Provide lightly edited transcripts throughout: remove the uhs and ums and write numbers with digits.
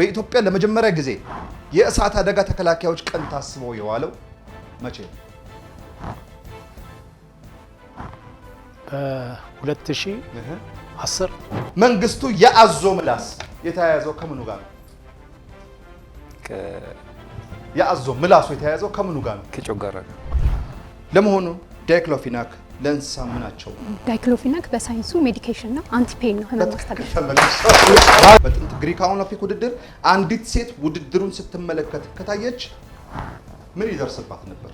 በኢትዮጵያ ለመጀመሪያ ጊዜ የእሳት አደጋ ተከላካዮች ቀን ታስቦ የዋለው መቼ ነው? በ2010 መንግስቱ የአዞ ምላስ የተያያዘው ከምኑ ጋር ነው? የአዞ ምላሱ የተያያዘው ከምኑ ጋር ነው? ከጮጋራ ጋር። ለመሆኑ ዳይክሎፊናክ ለእንስሳ ምናቸው? ዳይክሎፊናክ በሳይንሱ ሜዲኬሽን ነው፣ አንቲፔን ነው፣ ህመም ማስታገሻ። በጥንት ግሪክ ኦሎምፒክ ውድድር አንዲት ሴት ውድድሩን ስትመለከት ከታየች ምን ይደርስባት ነበር?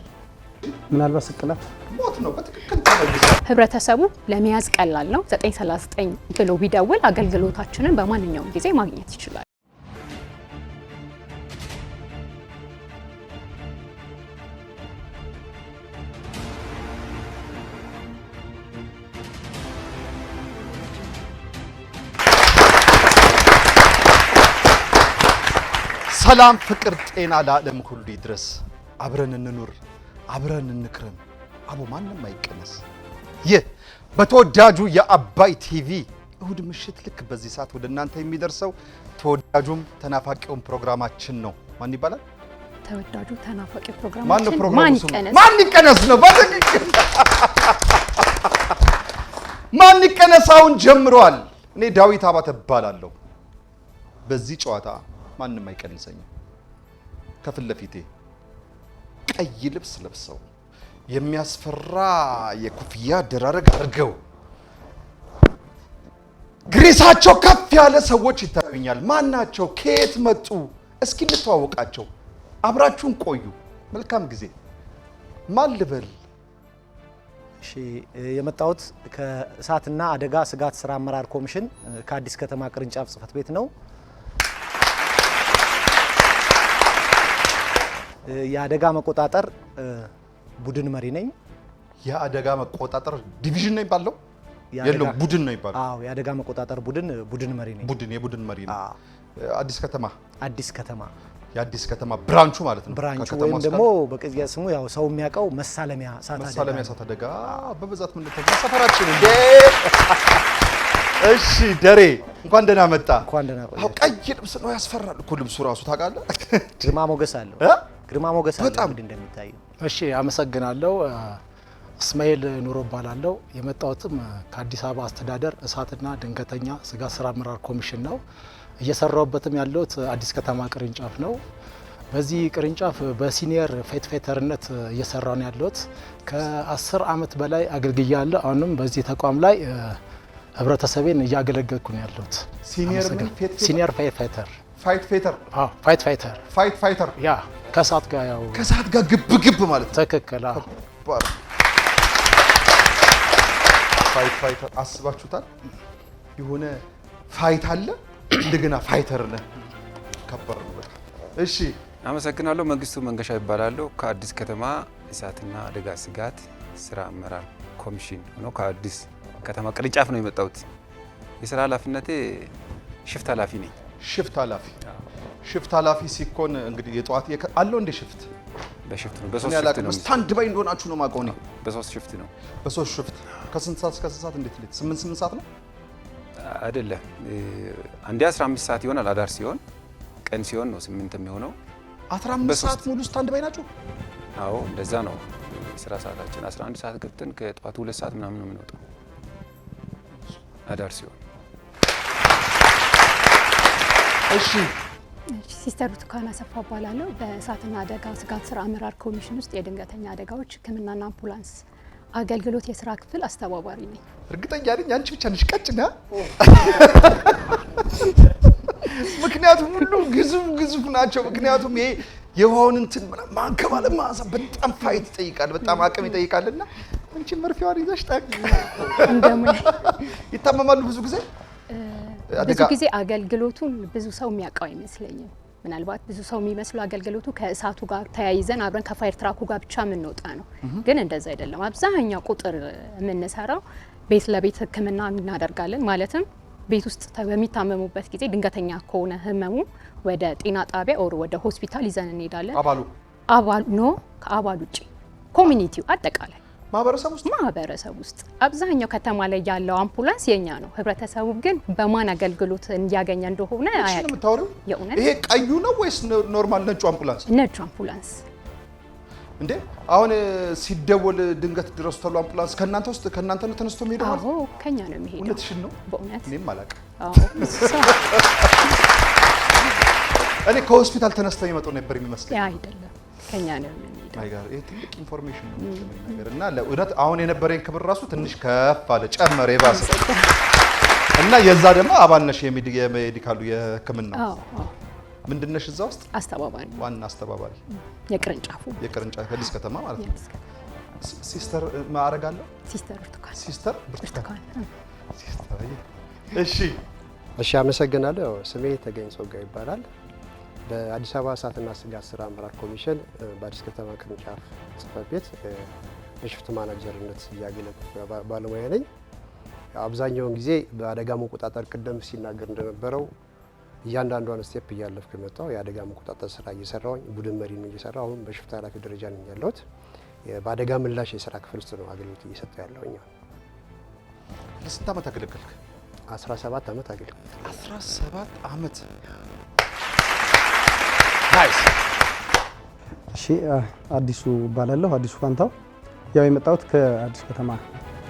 ምናልባት ስቅላት፣ ሞት ነው። በትክክል ተመልሷል። ህብረተሰቡ ለመያዝ ቀላል ነው። 939 ብሎ ቢደውል አገልግሎታችንን በማንኛውም ጊዜ ማግኘት ይችላል። ሰላም፣ ፍቅር፣ ጤና ለዓለም ሁሉ ይድረስ። አብረን እንኑር፣ አብረን እንክረም። አቦ ማንም አይቀነስ። ይህ በተወዳጁ የአባይ ቲቪ እሁድ ምሽት ልክ በዚህ ሰዓት ወደ እናንተ የሚደርሰው ተወዳጁም ተናፋቂውም ፕሮግራማችን ነው። ማን ይባላል? ተወዳጁ ተናፋቂ ፕሮግራማችን ማን ነው? ፕሮግራሙ ማን ይቀነስ ነው። በትክክል ማን ይቀነስ አሁን ጀምሯል። እኔ ዳዊት አባተ እባላለሁ። በዚህ ጨዋታ ማንም አይቀንሰኝም። ከፊት ለፊቴ ቀይ ልብስ ለብሰው የሚያስፈራ የኮፍያ ደራረግ አድርገው ግሬሳቸው ከፍ ያለ ሰዎች ይታዩኛል። ማን ናቸው? ከየት መጡ? እስኪ እንተዋወቃቸው። አብራችሁን ቆዩ። መልካም ጊዜ። ማን ልበል? እሺ፣ የመጣሁት ከእሳትና አደጋ ስጋት ስራ አመራር ኮሚሽን ከአዲስ ከተማ ቅርንጫፍ ጽህፈት ቤት ነው። የአደጋ መቆጣጠር ቡድን መሪ ነኝ። የአደጋ መቆጣጠር ዲቪዥን ነው የሚባለው? የለም ቡድን ነው የሚባለው። አዎ፣ የአደጋ መቆጣጠር ቡድን መሪ ነኝ። የቡድን መሪ ነው። አዲስ ከተማ የአዲስ ከተማ ብራንቹ ማለት ነው። ብራንቹ ወይም ደግሞ በቅጽያ ስሙ ያው ሰው የሚያውቀው መሳለሚያ እሳት አደጋ በብዛት ምን ተገኘ ሰፈራችን እንዴ? እሺ ደሬ እንኳን ደህና መጣ። እንኳን ደህና ቆይ። አው ቀይ ልብስ ነው ያስፈራል እኮ ልብሱ ራሱ ታውቃለህ። ግርማ ሞገስ አለው። በጣም እንደሚታየው። እሺ አመሰግናለሁ። እስማኤል ኑሮ እባላለሁ። የመጣሁትም ከአዲስ አበባ አስተዳደር እሳትና ድንገተኛ ስጋት ስራ አመራር ኮሚሽን ነው። እየሰራሁበትም ያለሁት አዲስ ከተማ ቅርንጫፍ ነው። በዚህ ቅርንጫፍ በሲኒየር ፋይተርነት እየሰራሁ ነው ያለሁት። ከ10 ዓመት በላይ አገልግያለሁ። አሁንም በዚህ ተቋም ላይ ህብረተሰቤን እያገለገልኩ ነው ያለሁት። ሲኒየር ፋይተር ያ ከእሳት ጋር ያው ከእሳት ጋር ግብ ማለት ነው። ትክክል። ፋይተር አስባችሁታል? የሆነ ፋይት አለ እንደገና ፋይተር ነህ። ከባድ ነው በጣም። እሺ አመሰግናለሁ። መንግስቱ መንገሻ ይባላለሁ። ከአዲስ ከተማ እሳትና አደጋ ስጋት ስራ አመራር ኮሚሽን ሆኖ ከአዲስ ከተማ ቅርንጫፍ ነው የመጣሁት። የስራ ኃላፊነቴ ሽፍት ኃላፊ ነኝ። ሽፍት ኃላፊ ሲኮን እንግዲህ የጠዋት አለው እንደ ሽፍት በሽፍት ነው። በሶስት ሽፍት ነው። ስታንድ ባይ እንደሆናችሁ ነው ማቀው ነው። በሶስት ሽፍት ነው። በሶስት ሽፍት ከስንት ሰዓት እስከ ስንት ሰዓት? እንዴት 8 ሰዓት ነው አይደለም? አንዴ 15 ሰዓት ይሆናል አዳር ሲሆን፣ ቀን ሲሆን ነው 8 የሚሆነው። 15 ሰዓት ሙሉ ስታንድ ባይ ናችሁ? አዎ እንደዛ ነው የስራ ሰዓታችን። 11 ሰዓት ገብተን ከጠዋቱ 2 ሰዓት ምናምን ነው የምንወጣው አዳር ሲሆን። እሺ ሲስተር ብርቱካን አሰፋ እባላለሁ። በእሳትና አደጋ ስጋት ስራ አመራር ኮሚሽን ውስጥ የድንገተኛ አደጋዎች ሕክምናና አምቡላንስ አገልግሎት የስራ ክፍል አስተባባሪ ነኝ። እርግጠኛ ነኝ አንቺ ብቻ ነሽ ቀጭና። ምክንያቱም ሁሉም ግዙፍ ናቸው። ምክንያቱም ይሄ የውሃውን እንትን ማንከባለ ማሳ በጣም ፋይት ይጠይቃል፣ በጣም አቅም ይጠይቃልና አንቺ መርፌዋን ይዘሽ ጠቅ ይታመማሉ ብዙ ጊዜ። አገልግሎቱን ብዙ ሰው የሚያውቀው አይመስለኝም። ምናልባት ብዙ ሰው የሚመስለው አገልግሎቱ ከእሳቱ ጋር ተያይዘን አብረን ከፋየር ትራኩ ጋር ብቻ የምንወጣ ነው። ግን እንደዛ አይደለም። አብዛኛው ቁጥር የምንሰራው ቤት ለቤት ሕክምና እናደርጋለን። ማለትም ቤት ውስጥ በሚታመሙበት ጊዜ ድንገተኛ ከሆነ ህመሙ ወደ ጤና ጣቢያ ኦር ወደ ሆስፒታል ይዘን እንሄዳለን። ከአባል ውጪ ኮሚኒቲው አጠቃላይ ማህበረሰብ ውስጥ አብዛኛው ከተማ ላይ ያለው አምቡላንስ የኛ ነው። ህብረተሰቡ ግን በማን አገልግሎት እንዲያገኝ እንደሆነ አያውቅም። ይሄ ቀዩ ነው ወይስ ኖርማል ነጩ አምቡላንስ? ነጩ አምቡላንስ እንዴ አሁን ሲደወል ድንገት ድረሱ ተብሎ አምቡላንስ ከእናንተ ነው ተነስቶ የሚሄደው? አዎ ከኛ ነው የሚሄደው። እውነትሽን ነው? በእውነት እኔም አላውቅም። አዎ እኔ ከሆስፒታል ተነስተው ይመጡ ነበር የሚመስለኝ። አይደለም ከኛ ነው የሚሄደው። ማይ ጋር ይሄ ትልቅ ኢንፎርሜሽን ነው ነገር እና ለእውነት አሁን የነበረኝ ክብር ራሱ ትንሽ ከፍ አለ ጨመረ የባሰ እና የዛ ደግሞ አባል ነሽ የሜዲካሉ የህክምና ምንድነሽ እዛ ውስጥ? አስተባባሪ ዋና አስተባባሪ የቅርንጫፍ አዲስ ከተማ ማለት ነው። ሲስተር ማዕረግ አለው? ሲስተር ብርቱካን። እሺ አመሰግናለሁ። ስሜ ተገኝ ጾጋ ይባላል። በአዲስ አበባ እሳትና ስጋት ስራ አመራር ኮሚሽን በአዲስ ከተማ ቅርንጫፍ ጽሕፈት ቤት በሽፍት ማናጀርነት እያገለገልኩ ባለሙያ ነኝ። አብዛኛውን ጊዜ በአደጋ መቆጣጠር ቅድም ሲናገር እንደነበረው እያንዳንዷን ስቴፕ እያለፍኩ የመጣው የአደጋ መቆጣጠር ስራ እየሰራሁኝ ቡድን መሪ ነው እየሰራሁ አሁን በሽፍት ኃላፊ ደረጃ ነኝ ያለሁት። በአደጋ ምላሽ የስራ ክፍል ውስጥ ነው አገልግሎት እየሰጠሁ ያለሁኝ። ለስንት ዓመት አገለገልክ? 17 ዓመት አገልግሎት። 17 ዓመት። ናይስ። እሺ አዲሱ እባላለሁ፣ አዲሱ ፋንታው። ያው የመጣሁት ከአዲስ ከተማ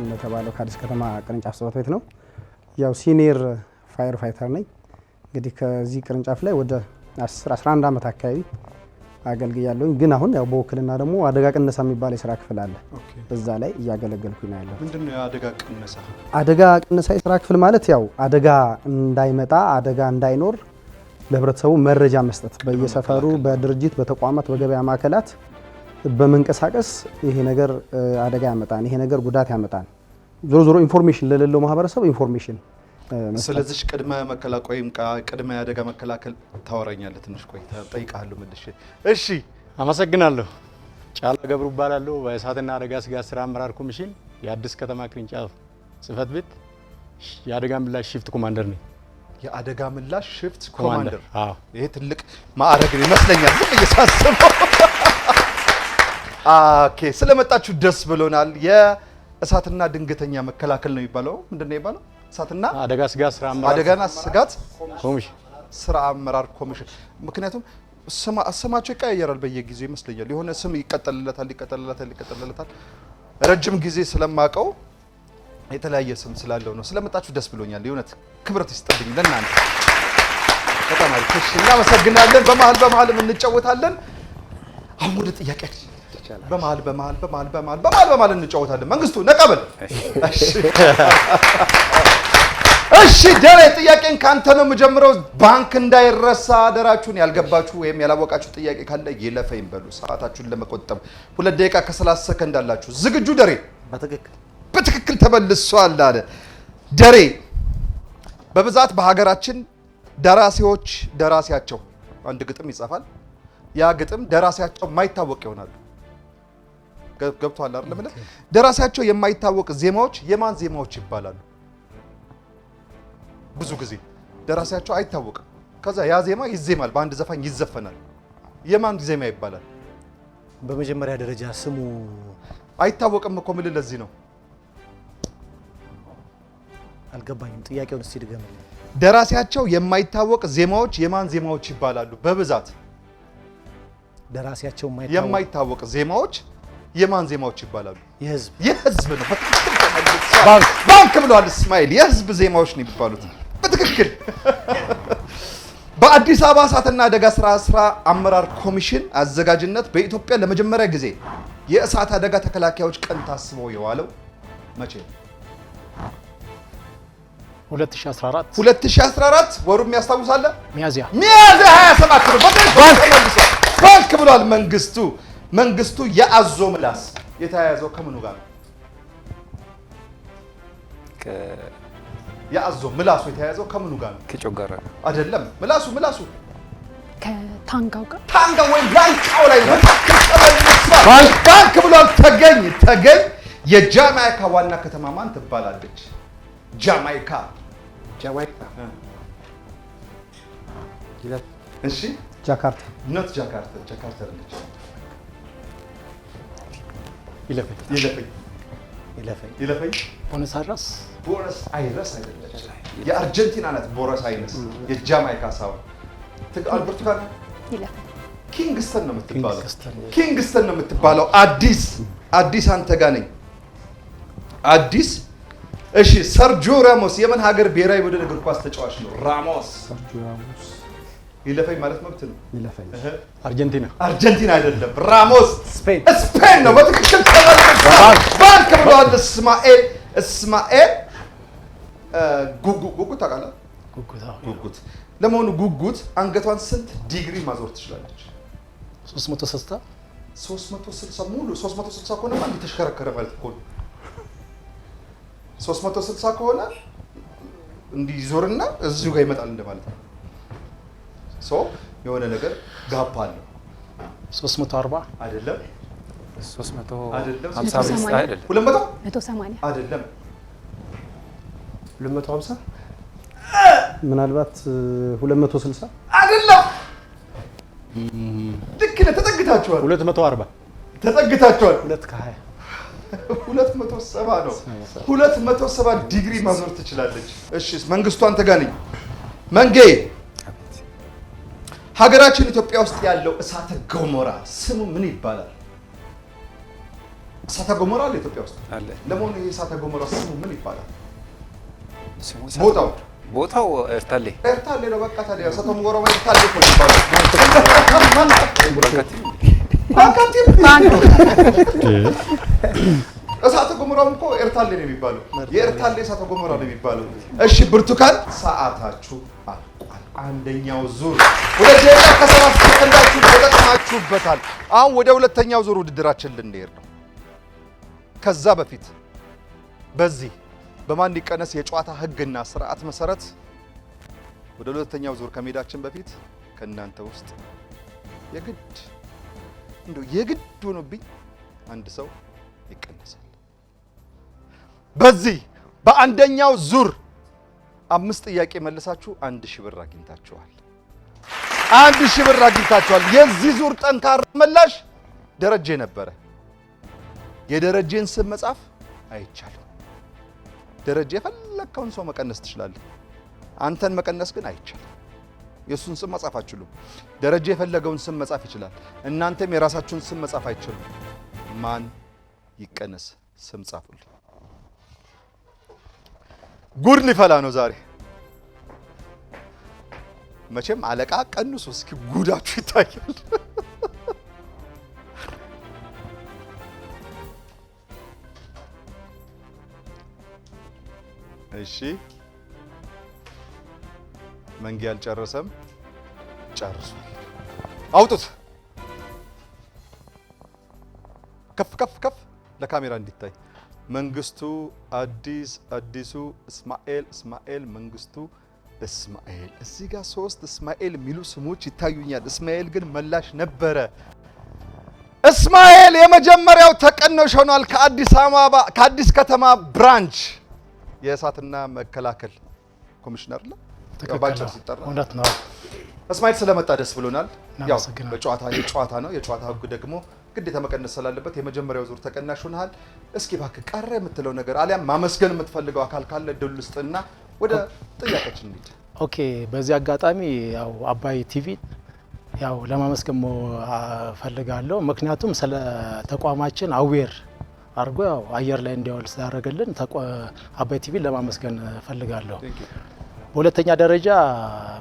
እንደተባለው ከአዲስ ከተማ ቅርንጫፍ ጽሕፈት ቤት ነው። ያው ሲኒየር ፋየር ፋይተር ነኝ። እንግዲህ ከዚህ ቅርንጫፍ ላይ ወደ 11 ዓመት አካባቢ አገልግያለሁኝ። ግን አሁን ያው በውክልና ደግሞ አደጋ ቅነሳ የሚባል የስራ ክፍል አለ። እዛ ላይ እያገለገልኩኝ ነው ያለው። ምንድነው የአደጋ ቅነሳ? አደጋ ቅነሳ የስራ ክፍል ማለት ያው አደጋ እንዳይመጣ አደጋ እንዳይኖር ለህብረተሰቡ መረጃ መስጠት፣ በየሰፈሩ በድርጅት በተቋማት በገበያ ማዕከላት በመንቀሳቀስ ይሄ ነገር አደጋ ያመጣል፣ ይሄ ነገር ጉዳት ያመጣል፣ ዞሮ ዞሮ ኢንፎርሜሽን ለሌለው ማህበረሰብ ኢንፎርሜሽን። ስለዚህ ቅድመ መከላከል ወይም ቅድመ አደጋ መከላከል ታወራኛለህ? ትንሽ ቆይታ ጠይቃለሁ መልሼ። እሺ አመሰግናለሁ። ጫላ ገብሩ እባላለሁ። በእሳትና አደጋ ስጋት ስራ አመራር ኮሚሽን የአዲስ ከተማ ቅርንጫፍ ጽሕፈት ቤት የአደጋ ምላሽ ሽፍት ኮማንደር ነኝ። የአደጋ ምላሽ ሽፍት ኮማንደር። ይሄ ትልቅ ማዕረግ ይመስለኛል ዝም እየሳሰበው። ኦኬ ስለመጣችሁ ደስ ብሎናል። የእሳትና ድንገተኛ መከላከል ነው የሚባለው። ምንድን ነው የሚባለው? እሳትና አደጋ ስጋት ስራ አመራር ኮሚሽን። ምክንያቱም ስማቸው ይቀያየራል በየጊዜው ይመስለኛል። የሆነ ስም ይቀጠልለታል። ረጅም ጊዜ ስለማቀው የተለያየ ስም ስላለው ነው። ስለመጣችሁ ደስ ብሎኛል። የእውነት ክብረት ይስጥልኝ ለእናንተ። በጣም አሪፍ። እሺ እናመሰግናለን። በመሀል እንጫወታለን። አሁን ወደ ጥያቄያችን በመሀል እንጫወታለን። መንግስቱ ነቀበል። እሺ ደሬ ጥያቄን ካንተ ነው የምጀምረው። ባንክ እንዳይረሳ አደራችሁን። ያልገባችሁ ወይም ያላወቃችሁ ጥያቄ ካለ ይለፈኝ በሉ። ሰዓታችሁን ለመቆጠብ 2 ደቂቃ ከ30 ሰከንድ አላችሁ። ዝግጁ ደሬ? በትክክል ተመልሷል አለ ደሬ። በብዛት በሀገራችን ደራሲያቸው አንድ ግጥም ይጻፋል። ያ ግጥም ደራሲያቸው የማይታወቅ ይሆናሉ። ገብቷል አይደል? ደራሲያቸው የማይታወቅ ዜማዎች የማን ዜማዎች ይባላሉ? ብዙ ጊዜ ደራሲያቸው አይታወቅም። ከዛ ያ ዜማ ይዜማል፣ በአንድ ዘፋኝ ይዘፈናል። የማን ዜማ ይባላል? በመጀመሪያ ደረጃ ስሙ አይታወቅም እኮ ምን ለዚህ ነው። አልገባኝም። ጥያቄውን እስቲ ድገምልኝ። ደራሲያቸው የማይታወቅ ዜማዎች የማን ዜማዎች ይባላሉ? በብዛት ደራሲያቸው የማይታወቅ ዜማዎች የማን ዜማዎች ይባላሉ? የህዝብ ነው። ባንክ ብለዋል እስማኤል። የህዝብ ዜማዎች ነው የሚባሉት። በትክክል በአዲስ አበባ እሳትና አደጋ ስራ አመራር ኮሚሽን አዘጋጅነት በኢትዮጵያ ለመጀመሪያ ጊዜ የእሳት አደጋ ተከላካዮች ቀን ታስቦ የዋለው መቼ ነው? 2014 ወሩም ያስታውሳለ? ሚያዝያ 27 ነው። ባንክ ብሏል መንግስቱ። የአዞ ምላስ የተያያዘው ከምኑ ጋር ነው? የአዞ ምላሱ የተያያዘው ከምኑ ጋር ነው? ከጮጋራ አይደለም። ምላሱ ከታንጋው ጋር ታንጋው ወይም ላንቃው ላይ ነው። ባንክ ብሏል። ተገኝ የጃማይካ ዋና ከተማ ማን ትባላለች? ጃማይካ እሺ ጃካርታ ጃካርታ ነች። ይለፈኝ ይለፈኝ ቦነስ አይረስ ቦነስ አይረስ አይደለም። የአርጀንቲና ናት ቦነስ አይረስ። የጃማይካ ሳይሆን ብርቱካን ይለፈኝ ኪንግስተን ነው የምትባለው። ኪንግስተን ነው የምትባለው። አዲስ አንተ ጋር ነኝ። አዲስ እሺ። ሰርጂዮ ራሞስ የምን ሀገር ብሔራዊ ቡድን እግር ኳስ ተጫዋች ነው? ራሞስ ይለፈኝ ማለት መብት ነው። ይለፈኝ አርጀንቲና አይደለም። ራሞስ ስፔን ነው። በትክክል ተመልሷል። ባንክ ብለዋል። እስማኤል ጉጉት ታውቃለህ? ጉጉት ለመሆኑ ጉጉት አንገቷን ስንት ዲግሪ ማዞር ትችላለች? 360 ሙሉ 360 ከሆነ ማለት ተሽከረከረ ማለት እኮ ነው። 360 ከሆነ እንዲህ ዞርና እዚሁ ጋር ይመጣል እንደማለት ነው። የሆነ ነገር ጋፕ አለው። 340 አይደለም። 355 አይደለም። 180 አይደለም። 250 ምናልባት 260 አይደለም። ልክ ነህ። ተጠግታችኋል። 240 ተጠግታችኋል። 220 270 ነው። 270 ዲግሪ ማዞር ትችላለች። እሺ መንግስቱ አንተ ጋር ነኝ። መንጌ ሀገራችን ኢትዮጵያ ውስጥ ያለው እሳተ ገሞራ ስሙ ምን ይባላል? እሳተ ገሞራ አለ ኢትዮጵያ ውስጥ አለ። ለመሆኑ ይሄ እሳተ ገሞራ ስሙ ምን ይባላል? ቦታው ኤርታሌ ነው። በቃ ታዲያ እሳተ ገሞራ ኤርታሌ ነው ይባላል። እሳተ ገሞራም እኮ ኤርታሌ ነው የሚባለው። የኤርታሌ እሳተ ገሞራ ነው የሚባለው። እሺ ብርቱካን ሰዓታችሁ አልቋል። አንደኛው ዙር 2 ደቂቃ ከ7 ሰከንዳችሁ ተጠቅማችሁበታል። አሁን ወደ ሁለተኛው ዙር ውድድራችን ልንሄድ ነው። ከዛ በፊት በዚህ በማን ይቀነስ የጨዋታ ህግና ስርዓት መሰረት ወደ ሁለተኛው ዙር ከመሄዳችን በፊት ከእናንተ ውስጥ የግድ ሆኖብኝ አንድ ሰው ይቀነሳል። በዚህ በአንደኛው ዙር 5 ጥያቄ መልሳችሁ 1000 ብር አግኝታችኋል። 1000 ብር አግኝታችኋል። የዚህ ዙር ጠንካራ መላሽ ደረጀ ነበረ። የደረጀን ስም መጻፍ አይቻልም። ደረጀ የፈለከውን ሰው መቀነስ ትችላለህ። አንተን መቀነስ ግን አይቻልም። የሱን ስም መጻፍ አትችሉም። ደረጀ የፈለገውን ስም መጻፍ ይችላል። እናንተም የራሳችሁን ስም መጻፍ አይችሉም። ማን ይቀነስ? ስም ጻፉልኝ። ጉድ ሊፈላ ነው ዛሬ። መቼም አለቃ ቀንሱ እስኪ ጉዳችሁ ይታያል። እሺ መንጌ አልጨረሰም። ጨርሷል። አውጡት። ከፍ ለካሜራ እንዲታይ። መንግስቱ አዲሱ እስማኤል መንግስቱ እስማኤል። እዚህ ጋር 3 እስማኤል የሚሉ ስሞች ይታዩኛል። እስማኤል ግን መላሽ ነበረ። እስማኤል የመጀመሪያው ተቀናሽ ሆኗል። ከአዲስ ከተማ ብራንች የእሳትና መከላከል ኮሚሽነር ነው። ባጭር ሲጠራ እውነት ነው። እስማኤል ስለመጣ ደስ ብሎናል። ያው የጨዋታ ነው። የጨዋታ ህግ ደግሞ ግዴታ መቀነስ ስላለበት የመጀመሪያው ዙር ተቀናሽ ሆነሃል። እስኪ እባክህ ቀረ የምትለው ነገር አሊያም ማመስገን የምትፈልገው አካል ካለ እድል ውስጥና ወደ ጥያቄያችን እንሂድ። ኦኬ፣ በዚህ አጋጣሚ ያው አባይ ቲቪ ያው ለማመስገን ፈልጋለሁ። ምክንያቱም ስለ ተቋማችን አዌር አድርጎ ያው አየር ላይ እንዲያውል ስላደረገልን አባይ ቲቪ ለማመስገን ፈልጋለሁ። በሁለተኛ ደረጃ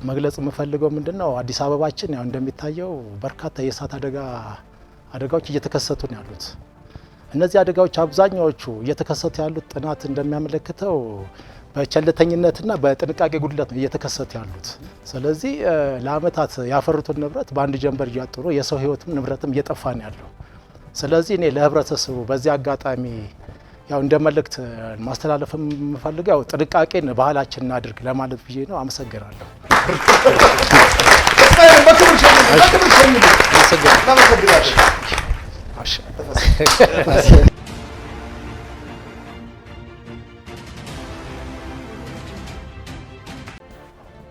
መግለጽ የምፈልገው ምንድነው አዲስ አበባችን ያው እንደሚታየው በርካታ የእሳት አደጋዎች እየተከሰቱ ነው ያሉት። እነዚህ አደጋዎች አብዛኛዎቹ እየተከሰቱ ያሉት ጥናት እንደሚያመለክተው በቸልተኝነትና በጥንቃቄ ጉድለት ነው እየተከሰቱ ያሉት። ስለዚህ ለአመታት ያፈሩትን ንብረት በአንድ ጀንበር እያጡ ነው፣ የሰው ህይወትም ንብረትም እየጠፋ ነው ያለው። ስለዚህ እኔ ለህብረተሰቡ በዚህ አጋጣሚ ያው እንደ መልእክት ማስተላለፍ የምፈልገው ያው ጥንቃቄን ባህላችን እናድርግ ለማለት ብዬ ነው። አመሰግናለሁ።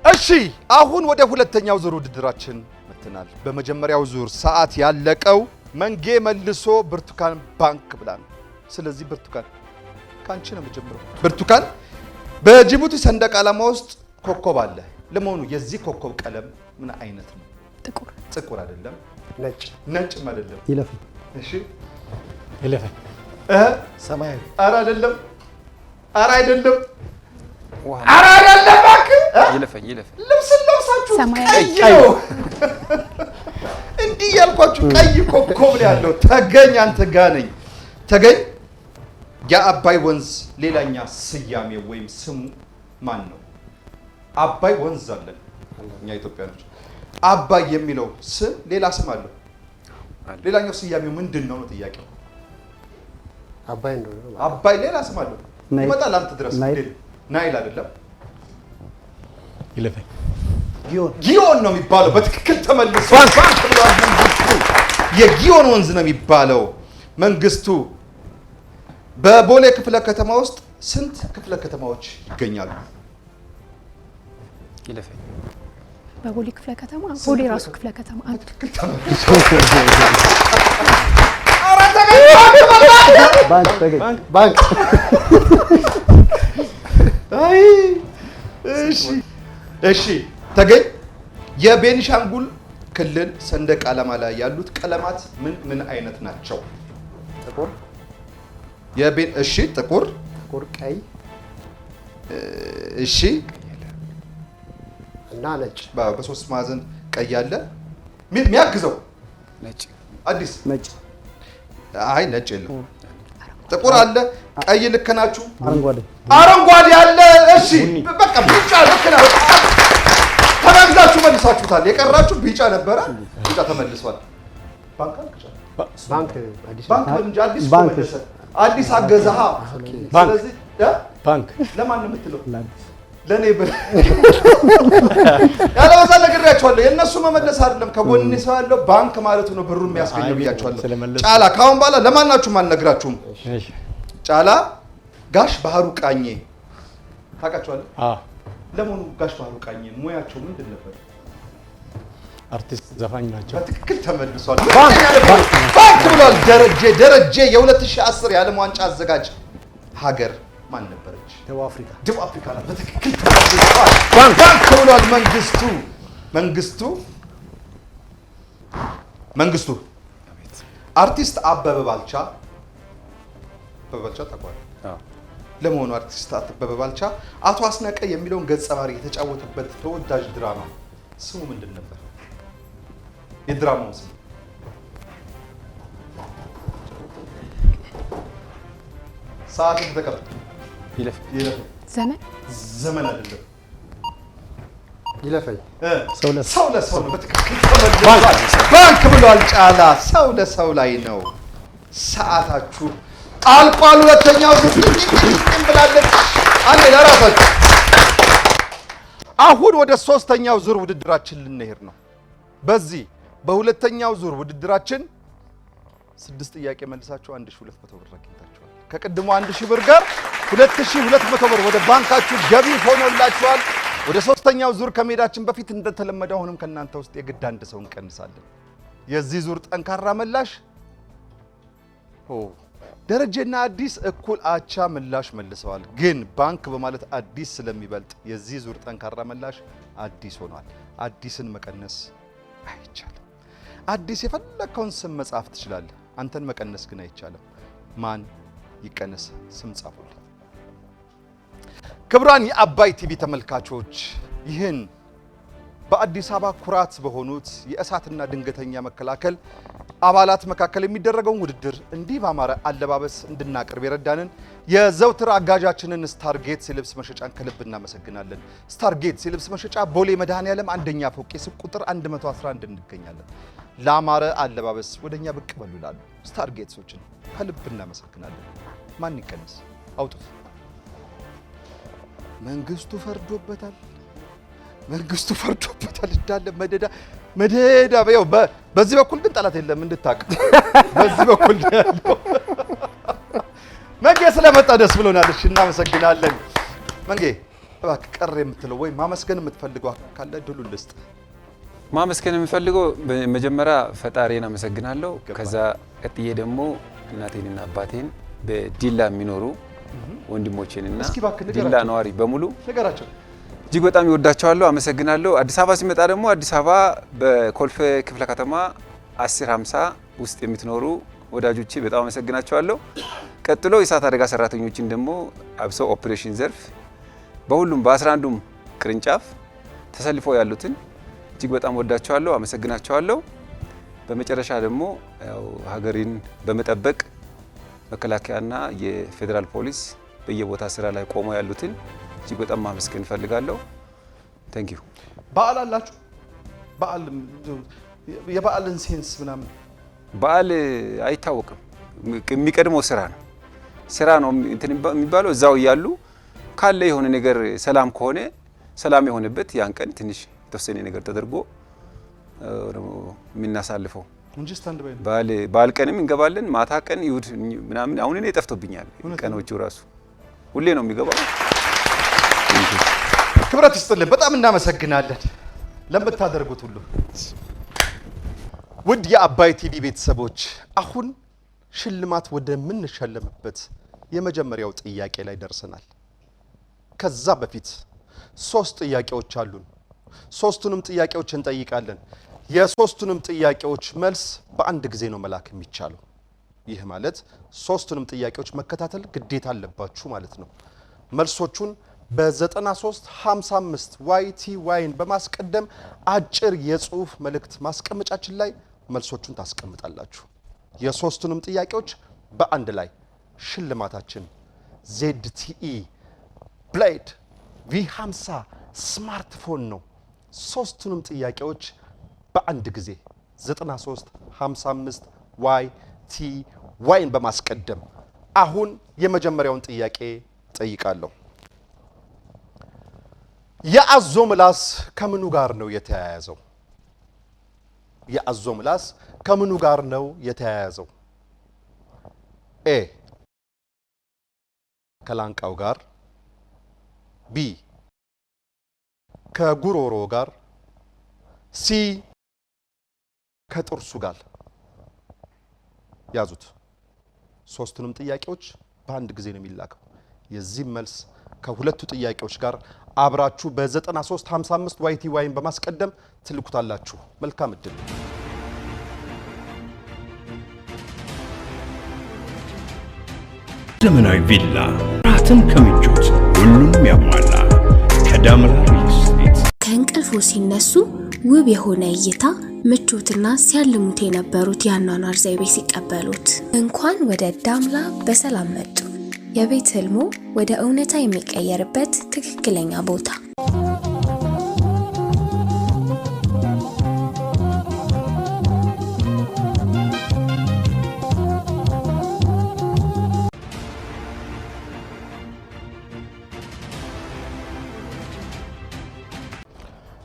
እሺ አሁን ወደ ሁለተኛው ዙር ውድድራችን መጥተናል። በመጀመሪያው ዙር ሰዓት ያለቀው መንጌ መልሶ ብርቱካን ባንክ ብላ ነው። ስለዚህ ብርቱካን ካንቺ ነው የምጀምረው። ብርቱካን በጅቡቲ ሰንደቅ ዓላማ ውስጥ ኮከብ አለ። ለመሆኑ የዚህ ኮከብ ቀለም ምን አይነት ነው? ጥቁር። ጥቁር አይደለም። ነጭ። ነጭም አይደለም። ይለፈኝ። እሺ ይለፈኝ። ሰማያዊ። ኧረ አይደለም። ኧረ አይደለም። ውሃ ኧረ አይደለም እባክህ። ይለፈኝ ይለፈኝ። ልብስ ለብሳችሁ ሰማያዊ። ቀይ ነው። እንዲህ ያልኳችሁ ቀይ ኮከብ ነው ያለው። ተገኝ አንተ ጋ ነኝ። ተገኝ የአባይ ወንዝ ሌላኛ ስያሜ ወይም ስሙ ማን ነው? አባይ ወንዝ አለን እኛ ኢትዮጵያኖች። አባይ የሚለው ስም ሌላ ስም አለው። ሌላኛው ስያሜው ምንድን ነው ነው ጥያቄው። አባይ እንደሆነ አባይ ሌላ ስም አለው። ይመጣል አንተ ድረስ። ናይል አይደለም። ይለፈኝ። ጊዮን ነው የሚባለው። በትክክል ተመልሷል። ባንክ ብሏል መንግስቱ። የጊዮን ወንዝ ነው የሚባለው። መንግስቱ በቦሌ ክፍለ ከተማ ውስጥ ስንት ክፍለ ከተማዎች ይገኛሉ? ይለፈኝ። በቦሌ ክፍለ ከተማ ቦሌ ራሱ ክፍለ ከተማ አንድ። በትክክል ተመልሷል። ኧረ ተገኝ ባንክ። አይ እሺ ተገኝ የቤኒሻንጉል ክልል ሰንደቅ ዓላማ ላይ ያሉት ቀለማት ምን ምን አይነት ናቸው? ጥቁር። እሺ ጥቁር፣ ቀይ እሺ እና ነጭ። በሶስት ማዕዘን ቀይ አለ የሚያግዘው ነጭ። አዲስ ነጭ። አይ ነጭ የለም። ጥቁር አለ፣ ቀይ ልክ ናችሁ። አረንጓዴ አለ። እሺ በቃ ቢጫ ልክ ነው። ተመልሳችሁ መልሳችሁታል። የቀራችሁ ቢጫ ነበረ፣ ቢጫ ተመልሷል። ባንክ እንጂ አዲስ ተመለሰ። አዲስ አገዛሃ። ስለዚህ ባንክ ለማን ነው የምትለው? ለኔ ብለህ ያለበዛ ነግሬያቸዋለሁ። የእነሱ መመለስ አይደለም ከጎን ሰው ያለው ባንክ ማለቱ ነው ብሩ የሚያስገኘው ብያቸዋለሁ። ጫላ ካሁን በኋላ ለማናችሁም አልነግራችሁም። ጫላ ጋሽ ባህሩ ቃኘ ታውቃቸዋለህ? ለመሆኑ ጋሽ ባህሩ ቃኘ ሙያቸው ምንድን ነበር? አርቲስት ዘፋኝ ናቸው። በትክክል ተመልሷል። ባንክ ብሏል ደረጀ። የ2010 የዓለም ዋንጫ አዘጋጅ ሀገር ማን ነበረች? ደቡብ አፍሪካ። ደቡብ አፍሪካ ናት። በትክክል ተመልሷል። ባንክ ብሏል መንግስቱ። አርቲስት አበበ ባልቻ ታውቀዋለህ? ለመሆኑ አርቲስት አበበ ባልቻ አቶ አስናቀ የሚለውን ገጸ ባህሪ የተጫወተበት ተወዳጅ ድራማ ስሙ ምንድን ነበር? የድራማው ስም ሰዓት ተቀበል። ዘመን አይደለም። ይለፈኝ። ሰው ለሰው ነው። በትክክል ተመልሷል። ባንክ ብሏል ጫላ። ሰው ለሰው ላይ ነው። ሰዓታችሁ አልቋል። ሁለተኛው ዙር ብላለች። አንዴ ለራሳችሁ። አሁን ወደ ሶስተኛው ዙር ውድድራችን ልንሄድ ነው። በዚህ በሁለተኛው ዙር ውድድራችን 6 ጥያቄ መልሳችሁ 1200 ብር አግኝታችኋል። ከቅድሞ 1000 ብር ጋር 2200 ብር ወደ ባንካችሁ ገቢ ሆኖላችኋል። ወደ ሶስተኛው ዙር ከመሄዳችን በፊት እንደተለመደው አሁንም ከእናንተ ውስጥ የግድ አንድ ሰው እንቀንሳለን። የዚህ ዙር ጠንካራ ምላሽ ደረጀና አዲስ እኩል አቻ ምላሽ መልሰዋል። ግን ባንክ በማለት አዲስ ስለሚበልጥ የዚህ ዙር ጠንካራ ምላሽ አዲስ ሆኗል። አዲስን መቀነስ አይቻልም። አዲስ የፈለከውን ስም መጻፍ ትችላለህ። አንተን መቀነስ ግን አይቻልም። ማን ይቀነስ? ስም ጻፉልኝ። ክቡራን የአባይ ቲቪ ተመልካቾች ይህን በአዲስ አበባ ኩራት በሆኑት የእሳትና ድንገተኛ መከላከል አባላት መካከል የሚደረገውን ውድድር እንዲህ ባማረ አለባበስ እንድናቀርብ የረዳንን የዘውትር አጋዣችንን ስታርጌትስ የልብስ መሸጫን ከልብ እናመሰግናለን። ስታርጌትስ የልብስ መሸጫ ቦሌ መድኃኔዓለም አንደኛ ፎቅ የሱቅ ቁጥር 111 እንገኛለን። ለአማረ አለባበስ ወደኛ ብቅ በሉ ይላሉ። ስታርጌትሶችን ከልብ እናመሰግናለን። ማን ይቀነስ? አውጡት። መንግስቱ ፈርዶበታል። እንዳለ መደዳ በያው። በዚህ በኩል ግን ጠላት የለም እንድታቅ። በዚህ በኩል ያለው መንጌ ስለመጣ ደስ ብሎናል። እሺ እናመሰግናለን መንጌ። እባክህ ቀር የምትለው ወይ ማመስገን የምትፈልገው ካለ ድሉን ልስጥ። ማመስገን የምፈልገው መጀመሪያ ፈጣሪን አመሰግናለሁ። ከዛ ቀጥዬ ደግሞ እናቴንና አባቴን በዲላ የሚኖሩ ወንድሞቼንና እስኪ እባክህ ንገራቸው። ዲላ ነዋሪ በሙሉ ነገራቸው። እጅግ በጣም ይወዳቸዋለሁ። አመሰግናለሁ። አዲስ አበባ ሲመጣ ደግሞ አዲስ አበባ በኮልፌ ክፍለ ከተማ 1050 ውስጥ የምትኖሩ ወዳጆቼ በጣም አመሰግናቸዋለሁ። ቀጥሎ የእሳት አደጋ ሰራተኞችን ደግሞ አብሰው ኦፕሬሽን ዘርፍ በሁሉም በ11ዱም ቅርንጫፍ ተሰልፈው ያሉትን እጅግ በጣም ወዳቸዋለሁ፣ አመሰግናቸዋለሁ። በመጨረሻ ደግሞ ያው ሀገሪን በመጠበቅ መከላከያና የፌዴራል ፖሊስ በየቦታ ስራ ላይ ቆመው ያሉትን እጅግ በጣም ማመስገን እፈልጋለሁ። ታንክ ዩ። በዓል አላችሁ? በዓል የበዓልን ሴንስ ምናምን በዓል አይታወቅም። የሚቀድመው ስራ ነው እንትን የሚባለው። እዛው እያሉ ካለ የሆነ ነገር ሰላም ከሆነ ሰላም የሆነበት ያን ቀን ትንሽ የተወሰነ ነገር ተደርጎ የምናሳልፈው እንጂ ስታንድ ባይ ነው። በዓል ቀንም እንገባለን። ማታ ቀን ይሁድ ምናምን አሁን እኔ ጠፍቶብኛል ቀኖቹ ራሱ ሁሌ ነው የሚገባው። ክብረት ይስጥልን። በጣም እናመሰግናለን ለምታደርጉት ሁሉ። ውድ የአባይ ቲቪ ቤተሰቦች አሁን ሽልማት ወደምንሸለምበት የመጀመሪያው ጥያቄ ላይ ደርሰናል። ከዛ በፊት 3 ጥያቄዎች አሉን። 3ቱንም ጥያቄዎች እንጠይቃለን። የሶስቱንም ጥያቄዎች መልስ በአንድ ጊዜ ነው መላክ የሚቻለው። ይህ ማለት 3ቱንም ጥያቄዎች መከታተል ግዴታ አለባችሁ ማለት ነው። መልሶቹን በ9355 YTYን በማስቀደም አጭር የጽሁፍ መልእክት ማስቀመጫችን ላይ መልሶቹን ታስቀምጣላችሁ። የ3ቱንም ጥያቄዎች በአንድ ላይ ሽልማታችን ZTE ብሌድ V50 ስማርትፎን ነው። 3ቱንም ጥያቄዎች በአንድ ጊዜ 9355 YTYን በማስቀደም አሁን የመጀመሪያውን ጥያቄ ጠይቃለሁ። የአዞ ምላስ ከምኑ ጋር ነው የተያያዘው? የአዞ ምላስ ከምኑ ጋር ነው የተያያዘው? ኤ ከላንቃው ጋር፣ ቢ ከጉሮሮ ጋር፣ ሲ ከጥርሱ ጋር። ያዙት። 3ቱንም ጥያቄዎች በአንድ ጊዜ ነው የሚላከው። የዚህ መልስ ከሁለቱ ጥያቄዎች ጋር አብራችሁ በ9355 YTYን በማስቀደም ትልኩታላችሁ። መልካም እድል። ዘመናዊ ቪላ ራትን ከምቾት ሁሉም ያሟላ ከዳምራ ሪል ስቴት። ከእንቅልፎ ሲነሱ ውብ የሆነ እይታ ምቾትና ሲያልሙት የነበሩት የአኗኗር ዘይቤ ሲቀበሉት እንኳን ወደ ዳምላ በሰላም መጡ። የቤት ህልሞ ወደ እውነታ የሚቀየርበት ትክክለኛ ቦታ።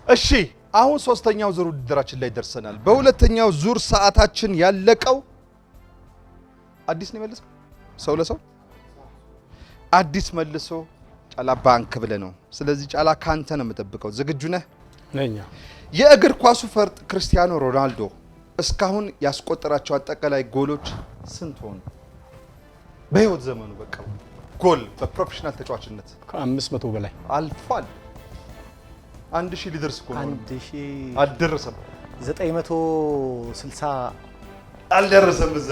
እሺ አሁን 3ኛው ዙር ውድድራችን ላይ ደርሰናል። በሁለተኛው ዙር ሰዓታችን ያለቀው አዲስ ነው መልሰው ሰው ለሰው አዲስ መልሶ ጫላ ባንክ ብለ ነው። ስለዚህ ጫላ ካንተ ነው የምጠብቀው። ዝግጁ ነህ? ነኝ። የእግር ኳሱ ፈርጥ ክርስቲያኖ ሮናልዶ እስካሁን ያስቆጠራቸው አጠቃላይ ጎሎች ስንት ሆኑ? በህይወት ዘመኑ በቃ ጎል በፕሮፌሽናል ተጫዋችነት ከ500 በላይ አልፏል። 1000 ሊደርስ እኮ ነው። 1000 አልደረሰም። 960 አልደረሰም። እዛ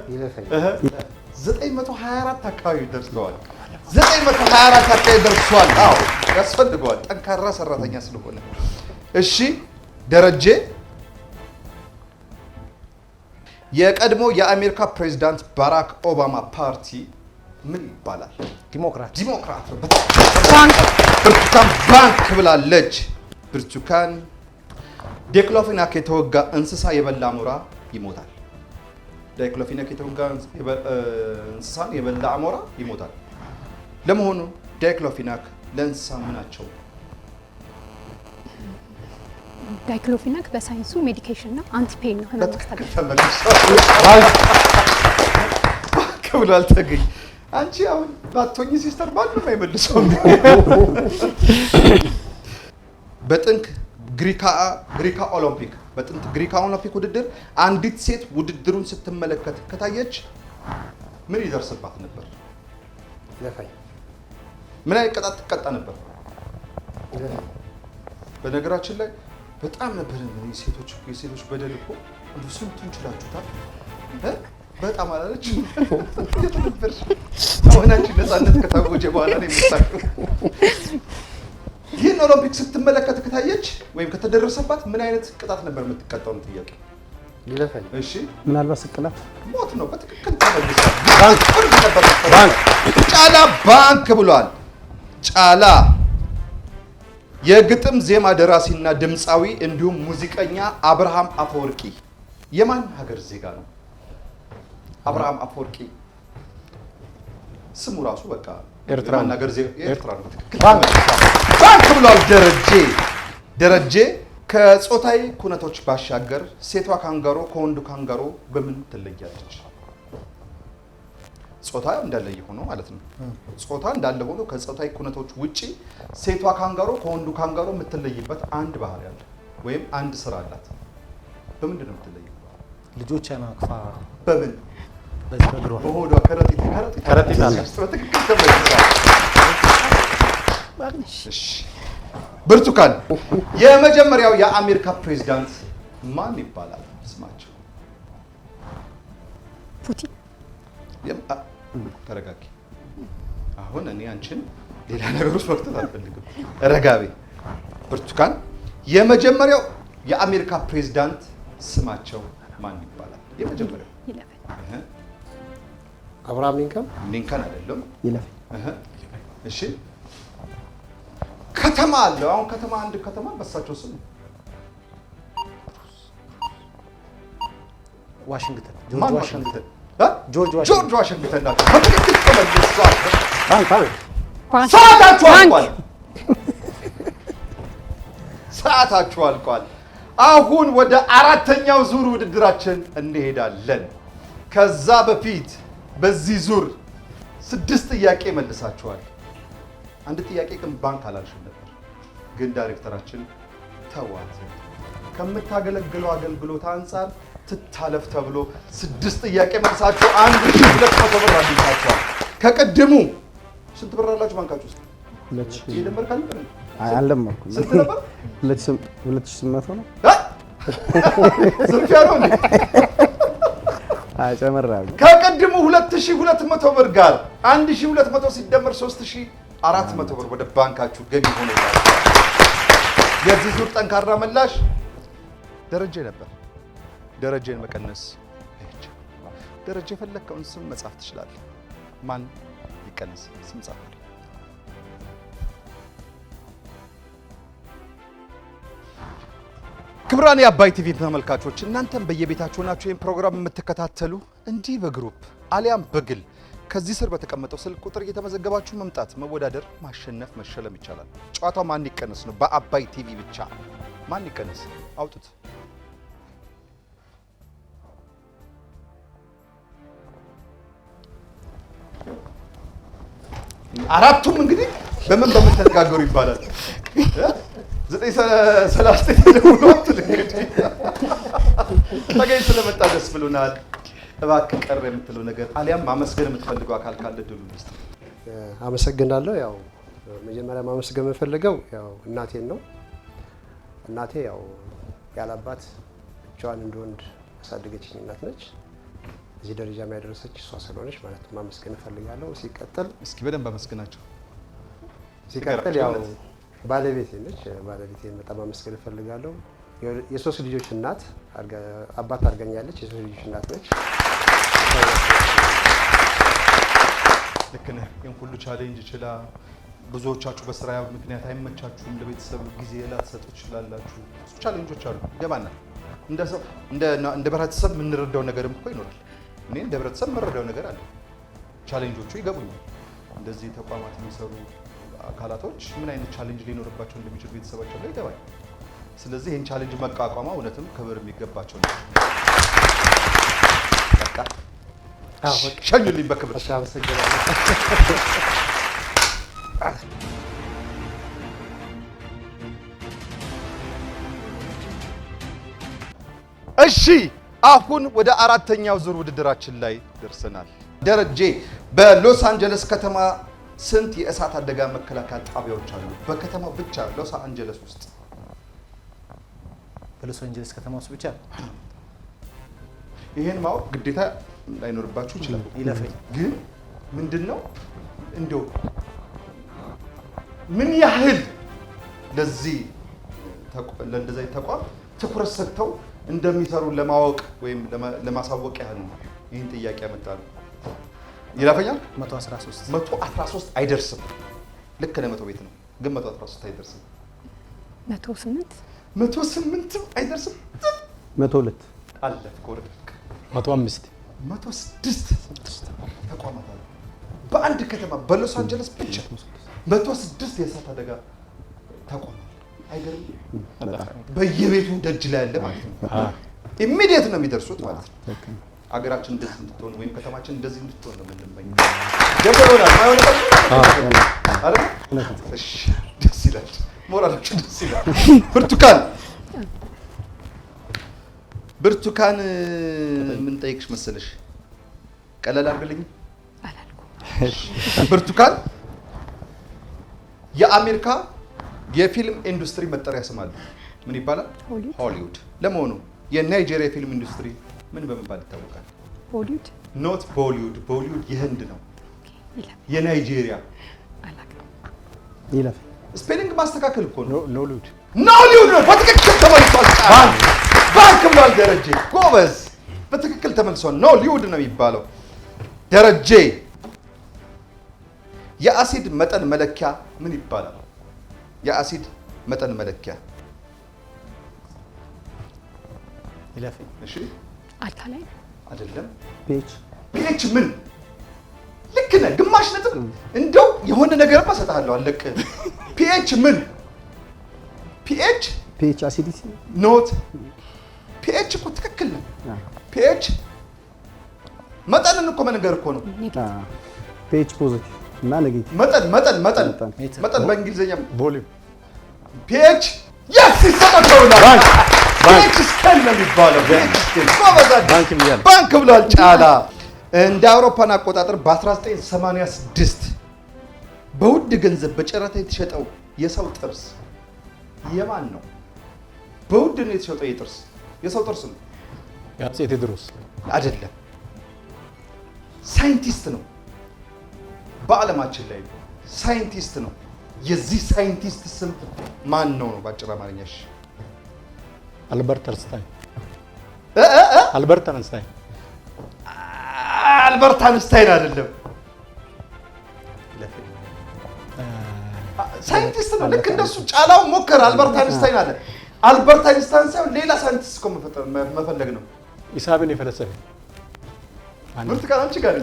ይለፈኝ 924 አካባቢ ደርሰዋል። 924 አካባቢ ደርሷል። አዎ ያስፈልገዋል፣ ጠንካራ ሰራተኛ ስለሆነ። እሺ ደረጀ፣ የቀድሞ የአሜሪካ ፕሬዝዳንት ባራክ ኦባማ ፓርቲ ምን ይባላል? ዲሞክራት ነው። ብርቱካን ባንክ ብላለች። ብርቱካን ዲክሎፊናክ የተወጋ እንስሳ የበላ አሞራ ይሞታል። ዲክሎፊናክ የተወጋ እንስሳን የበላ አሞራ ይሞታል። ለመሆኑ ዲክሎፊናክ ለእንስሳ ምናቸው? ዳይክሎፊናክ በሳይንሱ ሜዲኬሽን ነው፣ አንቲፔን ነው። ባንክ ብሏል ተገኝ። አንቺ አሁን ባትሆኚ ሲስተር ማንም አይመልሰውም። በጥንት ግሪካ ኦሎምፒክ ውድድር አንዲት ሴት ውድድሩን ስትመለከት ከታየች ምን ይደርስባት ነበር? ይለፋኝ። ምን አይነት ቅጣት ትቀጣ ነበር? ይለፋኝ። በነገራችን ላይ በጣም ነበር የሴቶች በደል እኮ እንደው ስንቱን ችላችሁታል? በጣም አላለች ነበር። አሁን አንቺ ነፃነት ከታወጀ በኋላ ነው የምታውቀው። ይህን ኦሎምፒክ ስትመለከት ከታየች ወይም ከተደረሰባት ምን አይነት ቅጣት ነበር የምትቀጣው ነው ጥያቄ። ይለፋኝ። እሺ ምናልባት ስቅላት ሞት ነው። በትክክል ተመልሷል። ባንክ ጫላ ባንክ ብሏል። ጫላ የግጥም ዜማ ደራሲና ድምፃዊ እንዲሁም ሙዚቀኛ አብርሃም አፈወርቂ የማን ሀገር ዜጋ ነው? አብርሃም አፈወርቂ ስሙ ራሱ በቃ የማን ሀገር ዜጋ? ኤርትራ ነው። በትክክል ባንክ ብሏል። ደረጀ ከጾታዊ ኩነቶች ባሻገር ሴቷ ካንጋሮ ከወንዱ ካንጋሮ በምን ትለያለች? ጾታ እንዳለ ሆኖ ማለት ነው። ጾታ እንዳለ ሆኖ ከጾታዊ ኩነቶች ውጪ ሴቷ ካንጋሮ ከወንዱ ካንጋሮ የምትለይበት አንድ ባህሪ አለ ወይም አንድ ስራ አላት። በምንድን ነው የምትለየው? ልጆች አናቅፋ በምን በእግሯ በሆዷ ከረጢት አለ። በትክክል ተመልሷል። እሺ ብርቱካን የመጀመሪያው የአሜሪካ ፕሬዝዳንት ማን ይባላል? ስማቸው? ፑቲን። ተረጋጊ። አሁን እኔ አንቺን ሌላ ነገር ውስጥ መክተት አልፈልግም። ረጋቤ። ብርቱካን የመጀመሪያው የአሜሪካ ፕሬዝዳንት ስማቸው ማን ይባላል? የመጀመሪያው አብርሃም ሊንከን። ሊንከን አይደለም። ይለፍ። እሺ ከተማ አለው። አሁን ከተማ አንድ ከተማ በሳቸው ስም ዋሽንግተን። ማን? ዋሽንግተን። ጆርጅ ዋሽንግተን ናቸው። በትክክል ተመልሷል። ባንክ ሰዓታችሁ አልቋል። አሁን ወደ አራተኛው ዙር ውድድራችን እንሄዳለን። ከዛ በፊት በዚህ ዙር 6 ጥያቄ መልሳችኋል። አንድ ጥያቄ ግን ባንክ አላልሽም ነበር፣ ግን ዳይሬክተራችን ተዋት ከምታገለግለው አገልግሎት አንጻር ትታለፍ ተብሎ 6 ጥያቄ መልሳችሁ 1200 ብር አግኝታችኋል። ከቅድሙ ስንት ብር አላችሁ ባንካችሁ ውስጥ? 2000 ይደመር ካለ አልደመርኩም። ስንት ነበር? 2800 ነው። ዝርፊያ ነው እንዴ? ጨመራለሁ። ከቅድሙ 2200 ብር ጋር 1200 ሲደመር 3400 ብር ወደ ባንካችሁ ገቢ ሆነ። የዚህ ዙር ጠንካራ ምላሽ ደረጀ ነበር። ደረጀን መቀነስ አይቻልም። ደረጀ የፈለከውን ስም መጻፍ ትችላለህ። ማን ይቀነስ? ስም ጻፍ። ክቡራን የአባይ ቲቪ ተመልካቾች እናንተም በየቤታችሁ ናችሁ ይህን ፕሮግራም የምትከታተሉ እንዲህ በግሩፕ አሊያም በግል ከዚህ ስር በተቀመጠው ስልክ ቁጥር እየተመዘገባችሁ መምጣት፣ መወዳደር፣ ማሸነፍ፣ መሸለም ይቻላል። ጨዋታው ማን ይቀነስ ነው። በአባይ ቲቪ ብቻ ማን ይቀነስ አውጡት። አራቱም እንግዲህ በምን ተነጋገሩ ይባላል። 939 ደውሏት እንግዲህ ተገኝ ስለመጣ ደስ ብሎናል። እባክህ ቀረ የምትለው ነገር አሊያም ማመስገን የምትፈልገው አካል ካለ ድሉ ልስጥ። አመሰግናለሁ። ያው መጀመሪያ ማመስገን የምፈልገው ያው እናቴን ነው። እናቴ ያው ያላባት ብቻዋን እንደወንድ ያሳደገችኝ እናት ነች። እዚህ ደረጃ ያደረሰች እሷ ስለሆነች ማለት ማመስገን እፈልጋለሁ። ሲቀጥል እስኪ በደንብ አመስግናቸው። ሲቀጥል ያው ባለቤቴ ነች። ባለቤቴን በጣም ማመስገን እፈልጋለሁ። የሶስት ልጆች እናት አባት አድርገኛለች። የሶስት ልጆች እናት ነች። ልክ ነህ። ይህን ሁሉ ቻሌንጅ ችላ ብዙዎቻችሁ በስራ ምክንያት አይመቻችሁም፣ ለቤተሰብ ጊዜ ላትሰጡ ትችላላችሁ። ብዙ ቻሌንጆች አሉ። ይገባናል። እንደ ሰው እንደ ህብረተሰብ የምንረዳው ነገርም እኮ ይኖራል። እኔ እንደ ህብረተሰብ የምንረዳው ነገር አለ። ቻሌንጆቹ ይገቡኛል። እንደዚህ ተቋማት የሚሰሩ አካላቶች ምን አይነት ቻሌንጅ ሊኖርባቸው እንደሚችል ቤተሰባቸው ላይ ይገባል። ስለዚህ ይህን ቻሌንጅ መቋቋማ እውነትም ክብር የሚገባቸው ነው። በቃ ሸኙልኝ በክብር። እሺ አሁን ወደ አራተኛው ዙር ውድድራችን ላይ ደርሰናል። ደረጀ በሎስ አንጀለስ ከተማ ስንት የእሳት አደጋ መከላከያ ጣቢያዎች አሉ? በከተማው ብቻ ሎስ አንጀለስ ውስጥ በሎስ አንጀለስ ከተማ ውስጥ ብቻ። ይሄን ማወቅ ግዴታ ላይኖርባችሁ ይችላል። ይለፈኝ ግን ምንድነው እንደው ምን ያህል ለዚህ ለእንደዚህ ተቋም ትኩረት ሰጥተው እንደሚሰሩ ለማወቅ ወይም ለማሳወቅ ያህል ነው ይህን ጥያቄ ያመጣሉ። ይለፈኛል 113 አይደርስም። ልክ ነው 100 ቤት ነው ግን 113 አይደርስም። 108 አይደርስም። 102 አለፍ ኮርክ 105 106 ተቋማት አሉ በአንድ ከተማ በሎስ አንጀለስ ብቻ 106 የእሳት አደጋ ተቋም አይገርም? በየቤቱ ደጅ ላይ ያለ ማለት ነው። ኢሚዲየት ነው የሚደርሱት ማለት ነው። አገራችን እንደዚህ እንድትሆን ወይም ከተማችን እንደዚህ እንድትሆን ነው የምንመኘው። ደግሞ ይሆናል ማይሆን አይደል? እሺ ደስ ይላል። ሞራላችሁ ደስ ይላል። ብርቱካን ምን ጠይቅሽ መሰለሽ? ቀለል አድርግልኝ አላልኩም። ብርቱካን የአሜሪካ የፊልም ኢንዱስትሪ መጠሪያ ስም አለ። ምን ይባላል? ሆሊውድ። ለመሆኑ የናይጄሪያ ፊልም ኢንዱስትሪ ምን በመባል ይታወቃል? ቦሊውድ። ኖት ቦሊውድ። ቦሊውድ የህንድ ነው። የናይጄሪያ ይለፍ። ስፔሊንግ ማስተካከል እኮ ነው። ኖሊውድ ኖሊውድ ነው። በትክክል ተመልሷል። ባንክ ብሏል ደረጀ። ጎበዝ፣ በትክክል ተመልሷል። ኖሊውድ ነው የሚባለው። ደረጀ የአሲድ መጠን መለኪያ ምን ይባላል? የአሲድ መጠን መለኪያ ይለፍ። እሺ አልካላይ አይደለም። ፒኤች ምን? ልክ ነህ። ግማሽ ነጥብ እንደው የሆነ ነገርማ እሰጥሃለሁ። አለቅ ፒኤች ምን? ፒኤች አሲዲቲ ኖት ፒኤች እኮ ትክክል ነው። ፒኤች መጠንን እኮ መንገር እኮ ነው። ፒኤች ፖዚቲቭ እና ኔጌቲቭ መጠን በእንግሊዝኛ ቮሊዩም ፒኤች የስ ይሰጣቸውና ፒኤች ስኬል ነው የሚባለው። ባንክ ብሏል ጫላ። እንደ አውሮፓን አቆጣጠር በ1986 በውድ ገንዘብ በጨረታ የተሸጠው የሰው ጥርስ የማን ነው? በውድ ነው የተሸጠው የሰው ጥርስ ነው። የአፄ ቴዎድሮስ አይደለም። ሳይንቲስት ነው። በዓለማችን ላይ ሳይንቲስት ነው። የዚህ ሳይንቲስት ስም ማን ነው? ባጭር አማርኛሽ አልበርት አንስታይን። አልበርት አንስታይን አይደለም። ሳይንቲስት ነው። ልክ እንደሱ ጫላው ሞከረ። አልበርት አንስታይን አለ። አልበርት አንስታይን ሳይሆን ሌላ ሳይንቲስት እኮ መፈለግ ነው። ሂሳብን የፈለሰፈ ብርቱካን አንቺ ጋር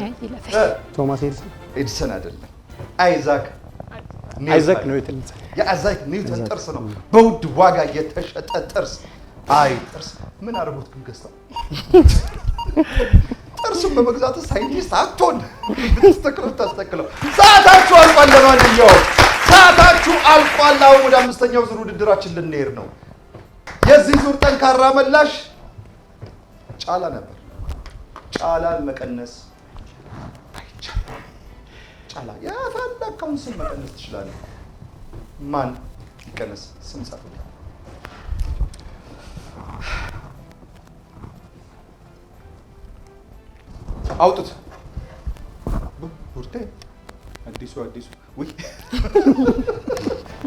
ቶማስ ኤዲሰን አይደለም። አይዛክ ኒውተን። የአይዛክ ኒውተን ጥርስ ነው በውድ ዋጋ የተሸጠ ጥርስ። ጥርስ ምን አድርጎት ግን ገዝተው ጥርሱን በመግዛት ሳይንቲስት አትሆን ብትስተክለው። ሰዓታችሁ አልቋል። ለማንኛውም ሰዓታችሁ አልቋል። አሁን ወደ 5ኛው ዙር ውድድራችን ልንሄድ ነው። የዚህ ዙር ጠንካራ መላሽ ጫላ ነበር። ጫላን መቀነስ አይቻልም። ጫላ የፈለከውን ስም መቀነስ ትችላለህ። ማን ይቀነስ? ስም ጻፍ። አውጡት። ቡርቴ አዲሱ ወይ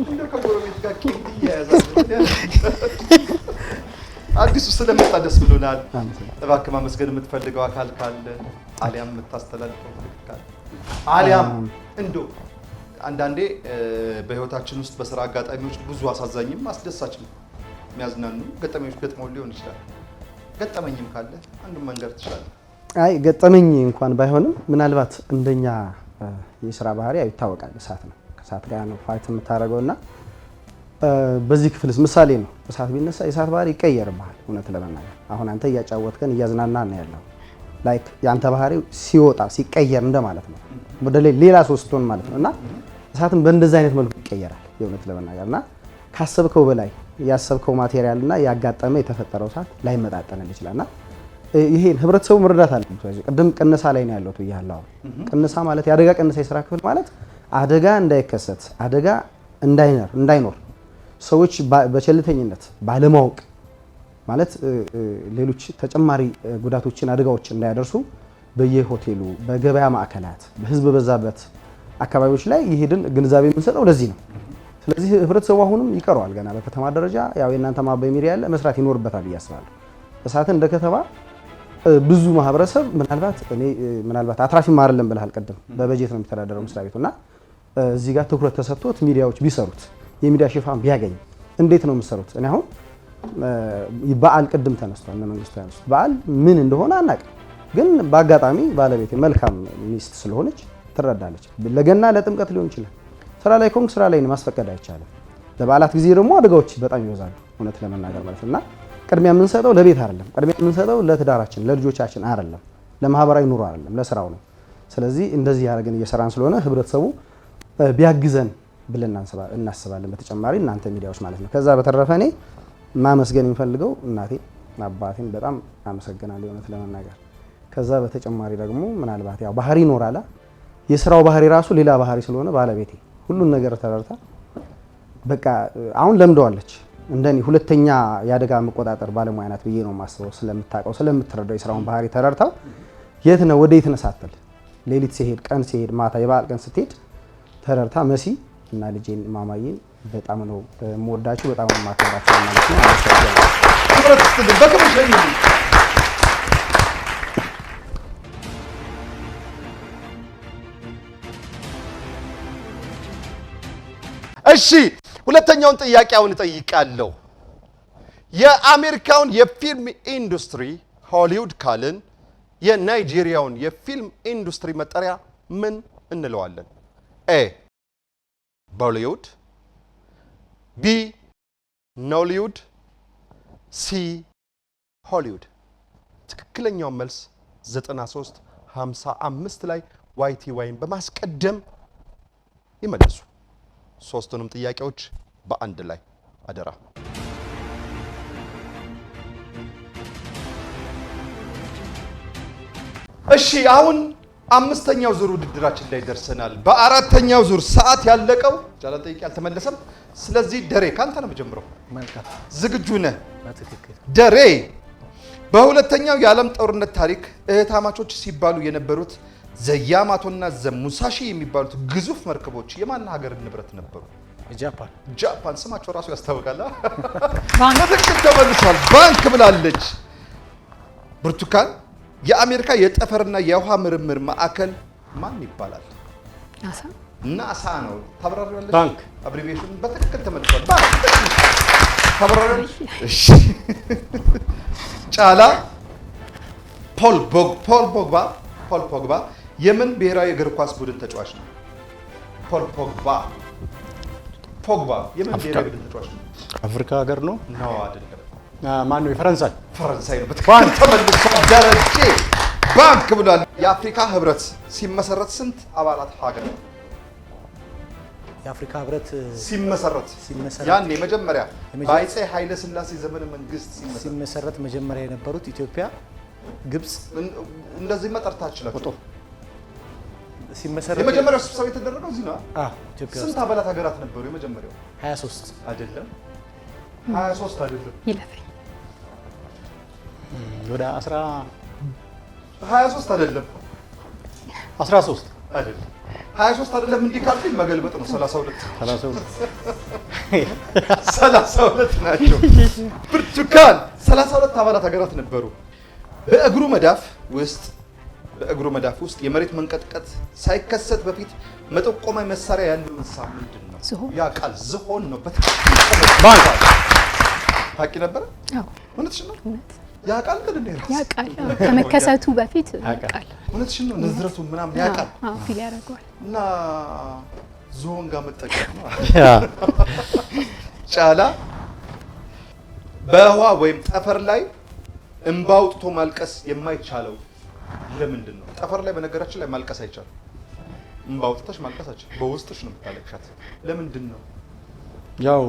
እንደው ከጎረቤት ጋር ቂም እያያዛችሁ አዲሱ ስለመጣ ደስ ብሎናል። እባክህ ማመስገን የምትፈልገው አካል ካለ አሊያም የምታስተላልፈው መልዕክት ካለ አሊያም እንደው አንዳንዴ በህይወታችን ውስጥ በስራ አጋጣሚዎች ብዙ አሳዛኝም አስደሳችም የሚያዝናኑ ገጠመኞች ገጥመው ሊሆን ይችላል። ገጠመኝም ካለ አንዱ መንገር ትችላለህ። አይ ገጠመኝ እንኳን ባይሆንም ምናልባት እንደኛ የስራ ባህሪ ይታወቃል። እሳት ነው፣ ከእሳት ጋር ነው ፋይት የምታደርገውና በዚህ ክፍልስ ምሳሌ ነው። እሳት ቢነሳ የእሳት ባህሪ ይቀየርብሃል። እውነት ለመናገር አሁን አንተ እያጫወትከን እያዝናና ነው ያለው። ላይክ ያንተ ባህሪ ሲወጣ ሲቀየር እንደማለት ነው። ወደ ሌላ ሶስቱን ማለት ነውና እሳትን በእንደዚህ አይነት መልኩ ይቀየራል። የእውነት ለመናገርና ካሰብከው በላይ ያሰብከው ማቴሪያልና ያጋጠመ የተፈጠረው እሳት ላይመጣጠን ይችላልና ይሄን ህብረተሰቡ መረዳት አለበት። ቅድም ቅነሳ ላይ ነው ያለው ብያለሁ። ቅነሳ ማለት የአደጋ ቅነሳ የስራ ክፍል ማለት አደጋ እንዳይከሰት አደጋ እንዳይኖር ሰዎች በቸልተኝነት ባለማወቅ ማለት ሌሎች ተጨማሪ ጉዳቶችን አደጋዎች እንዳያደርሱ በየሆቴሉ በገበያ ማዕከላት በህዝብ በዛበት አካባቢዎች ላይ ይሄድን ግንዛቤ የምንሰጠው ለዚህ ነው። ስለዚህ ህብረተሰቡ አሁንም ይቀረዋል ገና በከተማ ደረጃ ያው የእናንተ ማባይ ሚዲያ ያለ መስራት ይኖርበታል ብዬ አስባለሁ። እሳትን እንደ ከተማ ብዙ ማህበረሰብ ምናልባት አትራፊም አይደለም ብለሃል ቀደም በበጀት ነው የሚተዳደረው መስሪያ ቤቱና እዚህ ጋር ትኩረት ተሰጥቶት ሚዲያዎች ቢሰሩት የሚዲያ ሽፋን ቢያገኝ እንዴት ነው የምትሰሩት? እኔ አሁን በዓል ቅድም ተነስቷል እነ መንግስቱ ያነሱት በዓል ምን እንደሆነ አናውቅም፣ ግን በአጋጣሚ ባለቤቴ መልካም ሚስት ስለሆነች ትረዳለች። ለገና ለጥምቀት ሊሆን ይችላል ስራ ላይ ኮንክ ስራ ላይ ማስፈቀድ አይቻልም። ለበዓላት ጊዜ ደግሞ አደጋዎች በጣም ይበዛሉ እውነት ለመናገር ማለት እና ቅድሚያ የምንሰጠው ለቤት አይደለም፣ ቅድሚያ የምንሰጠው ለትዳራችን ለልጆቻችን አይደለም፣ ለማህበራዊ ኑሮ አይደለም፣ ለስራው ነው። ስለዚህ እንደዚህ ያደረግን እየሰራን ስለሆነ ህብረተሰቡ ቢያግዘን ብለን እናስባለን። በተጨማሪ እናንተ ሚዲያዎች ማለት ነው። ከዛ በተረፈ እኔ ማመስገን የሚፈልገው እናቴን አባቴን በጣም አመሰግናለሁ እውነት ለመናገር። ከዛ በተጨማሪ ደግሞ ምናልባት ያው ባህሪ ይኖራል የስራው ባህሪ ራሱ ሌላ ባህሪ ስለሆነ ባለቤቴ ሁሉን ነገር ተረድታ በቃ አሁን ለምደዋለች። እንደኔ ሁለተኛ የአደጋ መቆጣጠር ባለሙያ ናት ብዬ ነው የማስበው። ስለምታውቀው ስለምትረዳው የስራውን ባህሪ ተረድታው የት ነው ወደ የት ነሳተል ሌሊት ሲሄድ ቀን ሲሄድ ማታ የበዓል ቀን ስትሄድ ተረድታ መሲ እና ልጄን ማማዬን በጣም ነው የምወዳቸው በጣም ነው የማከብራቸው ማለት ነው። እሺ ሁለተኛውን ጥያቄ አሁን እጠይቃለሁ። የአሜሪካውን የፊልም ኢንዱስትሪ ሆሊውድ ካልን የናይጄሪያውን የፊልም ኢንዱስትሪ መጠሪያ ምን እንለዋለን? ኤ ቦሊውድ፣ ቢ ኖሊውድ፣ ሲ ሆሊውድ። ትክክለኛውን መልስ 9355 ላይ ዋይቲ ዋይን በማስቀደም ይመልሱ። ሶስቱንም ጥያቄዎች በአንድ ላይ አደራ። እሺ አሁን አምስተኛው ዙር ውድድራችን ላይ ደርሰናል። በአራተኛው ዙር ሰዓት ያለቀው ጃላ ጠይቄ አልተመለሰም። ስለዚህ ደሬ ካንተ ነው የምጀምረው። መልካም ዝግጁ ነህ? በትክክል ደሬ በሁለተኛው የዓለም ጦርነት ታሪክ እህታማቾች ሲባሉ የነበሩት ዘያማቶና ዘሙሳሺ የሚባሉት ግዙፍ መርከቦች የማን ሀገር ንብረት ነበሩ? ጃፓን። ጃፓን ስማቸው ራሱ ያስታውቃል። በትክክል ተመልሷል። ባንክ ብላለች። ብርቱካን የአሜሪካ የጠፈርና የውሃ ምርምር ማዕከል ማን ይባላል? ናሳ። ናሳ ነው። ታብራሪዋለሽ? ባንክ አብሪቪዬሽን በትክክል ተመልሷል። ባንክ ታብራሪዋለሽ? እሺ ጫላ ፖል ፖግባ የምን ብሔራዊ እግር ኳስ ቡድን ተጫዋች ነው? ፖል ፖግባ የምን ብሔራዊ ቡድን ተጫዋች ነው? አፍሪካ ሀገር ነው? ነው አይደለም። ማን ነው? የፈረንሳይ ነው። በትክክል ተመልሷል። ደረጀ ባንክ ብሏል። የአፍሪካ ህብረት ሲመሰረት ስንት አባላት ሀገር ነው? የአፍሪካ ህብረት ሲመሰረት ያኔ መጀመሪያ በአፄ ኃይለ ሥላሴ ዘመነ መንግስት ሲመሰረት መጀመሪያ የነበሩት ኢትዮጵያ፣ ግብጽ እንደዚህ መጠርታችላችሁ ሲመሰረት የመጀመሪያው ስብሰባ የተደረገው እዚህ ነው። ኢትዮጵያ ስንት አባላት ሀገራት ነበሩ? የመጀመሪያው 23 አይደለም 23 አይደለም ይለፈኝ ወደ 23 አይደለም 13 አይደለም 23 አይደለም። እንዲህ ካልኩኝ መገልበጥ ነው። 32 ናቸው። ብርቱካን 32 አባላት ሀገራት ነበሩ። በእግሩ መዳፍ ውስጥ የመሬት መንቀጥቀጥ ሳይከሰት በፊት መጠቆሚያ መሳሪያ ያለው እንስሳ ምንድን ነው? ያ ቃል ዝሆን ነው። በትክክል ታውቂ ነበረ? አዎ እውነትሽን ነው። ያ ቃል ምን ነው? ያ ቃል ከመከሰቱ በፊት ቃል እውነትሽን ነው። ንዝረቱን ምናምን ያ ቃል ፊል ያደርገዋል እና ዝሆን ጋር መጠቀም ነው። ጫላ በውሃ ወይም ጠፈር ላይ እንባ አውጥቶ ማልቀስ የማይቻለው ለምንድን ነው? ጠፈር ላይ በነገራችን ላይ ማልቀስ አይቻልም። እንባ አውጥተሽ ማልቀሳችን በውስጥሽ ነው የምታለቅሻት። ለምንድን ነው? ያው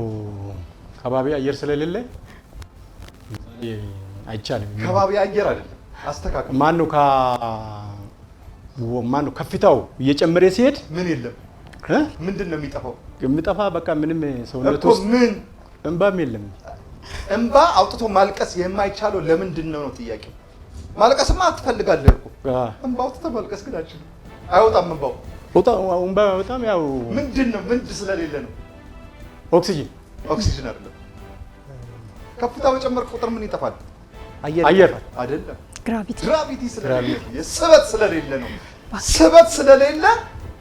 ከባቢ አየር ስለሌለ አይቻልም። ከባቢ አየር አይደለም አስተካክል። ማነው ከፍታው እየጨመረ ሲሄድ ምን የለም ምንድን ነው የሚጠፋው? የሚጠፋ በቃ ምንም ሰውነት ውስጥ ምን እንባም የለም። እንባ አውጥቶ ማልቀስ የማይቻለው ለምንድን ነው ጥያቄው? ማልቀስማ ትፈልጋለህ እኮ እንባ አውጥቶ ማልቀስ ግን አትችልም። አይወጣም እንባው። እንባ በጣም ያው ምንድን ነው ስለሌለ ነው። ኦክሲጅን አይደለም። ከፍታ በጨመር ቁጥር ምን ይጠፋል? አየር አይደለም። ግራቪቲ ስለሌለ ስበት ስለሌለ ነው። ስበት ስለሌለ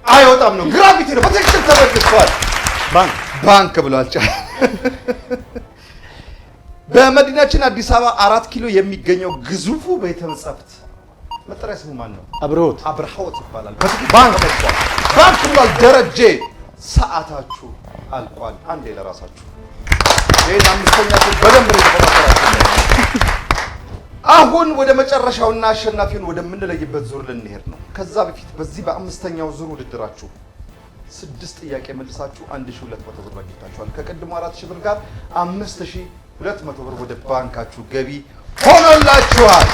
አይወጣም ነው። ግራቪቲ ነው። በትክክል ተመልሷል። ባንክ ብሏል። በመዲናችን አዲስ አበባ 4 ኪሎ የሚገኘው ግዙፉ ቤተ መጻሕፍት መጠሪያ ስሙ ማን ነው? አብርሆት ይባላል። ባንክ ብሏል። ደረጀ ሰዓታችሁ አልቋል። አንዴ ለራሳችሁ ይሄን አምስተኛ በደንብ ነው የተፈራራችሁ። አሁን ወደ መጨረሻውና አሸናፊውን ወደምንለይበት ዙር ልንሄድ ነው። ከዛ በፊት በዚህ በአምስተኛው ዙር ውድድራችሁ 6 ጥያቄ መልሳችሁ 1200 ብር አግኝታችኋል። ከቀድሞ 4000 ብር ጋር 5200 ብር ወደ ባንካችሁ ገቢ ሆኖላችኋል።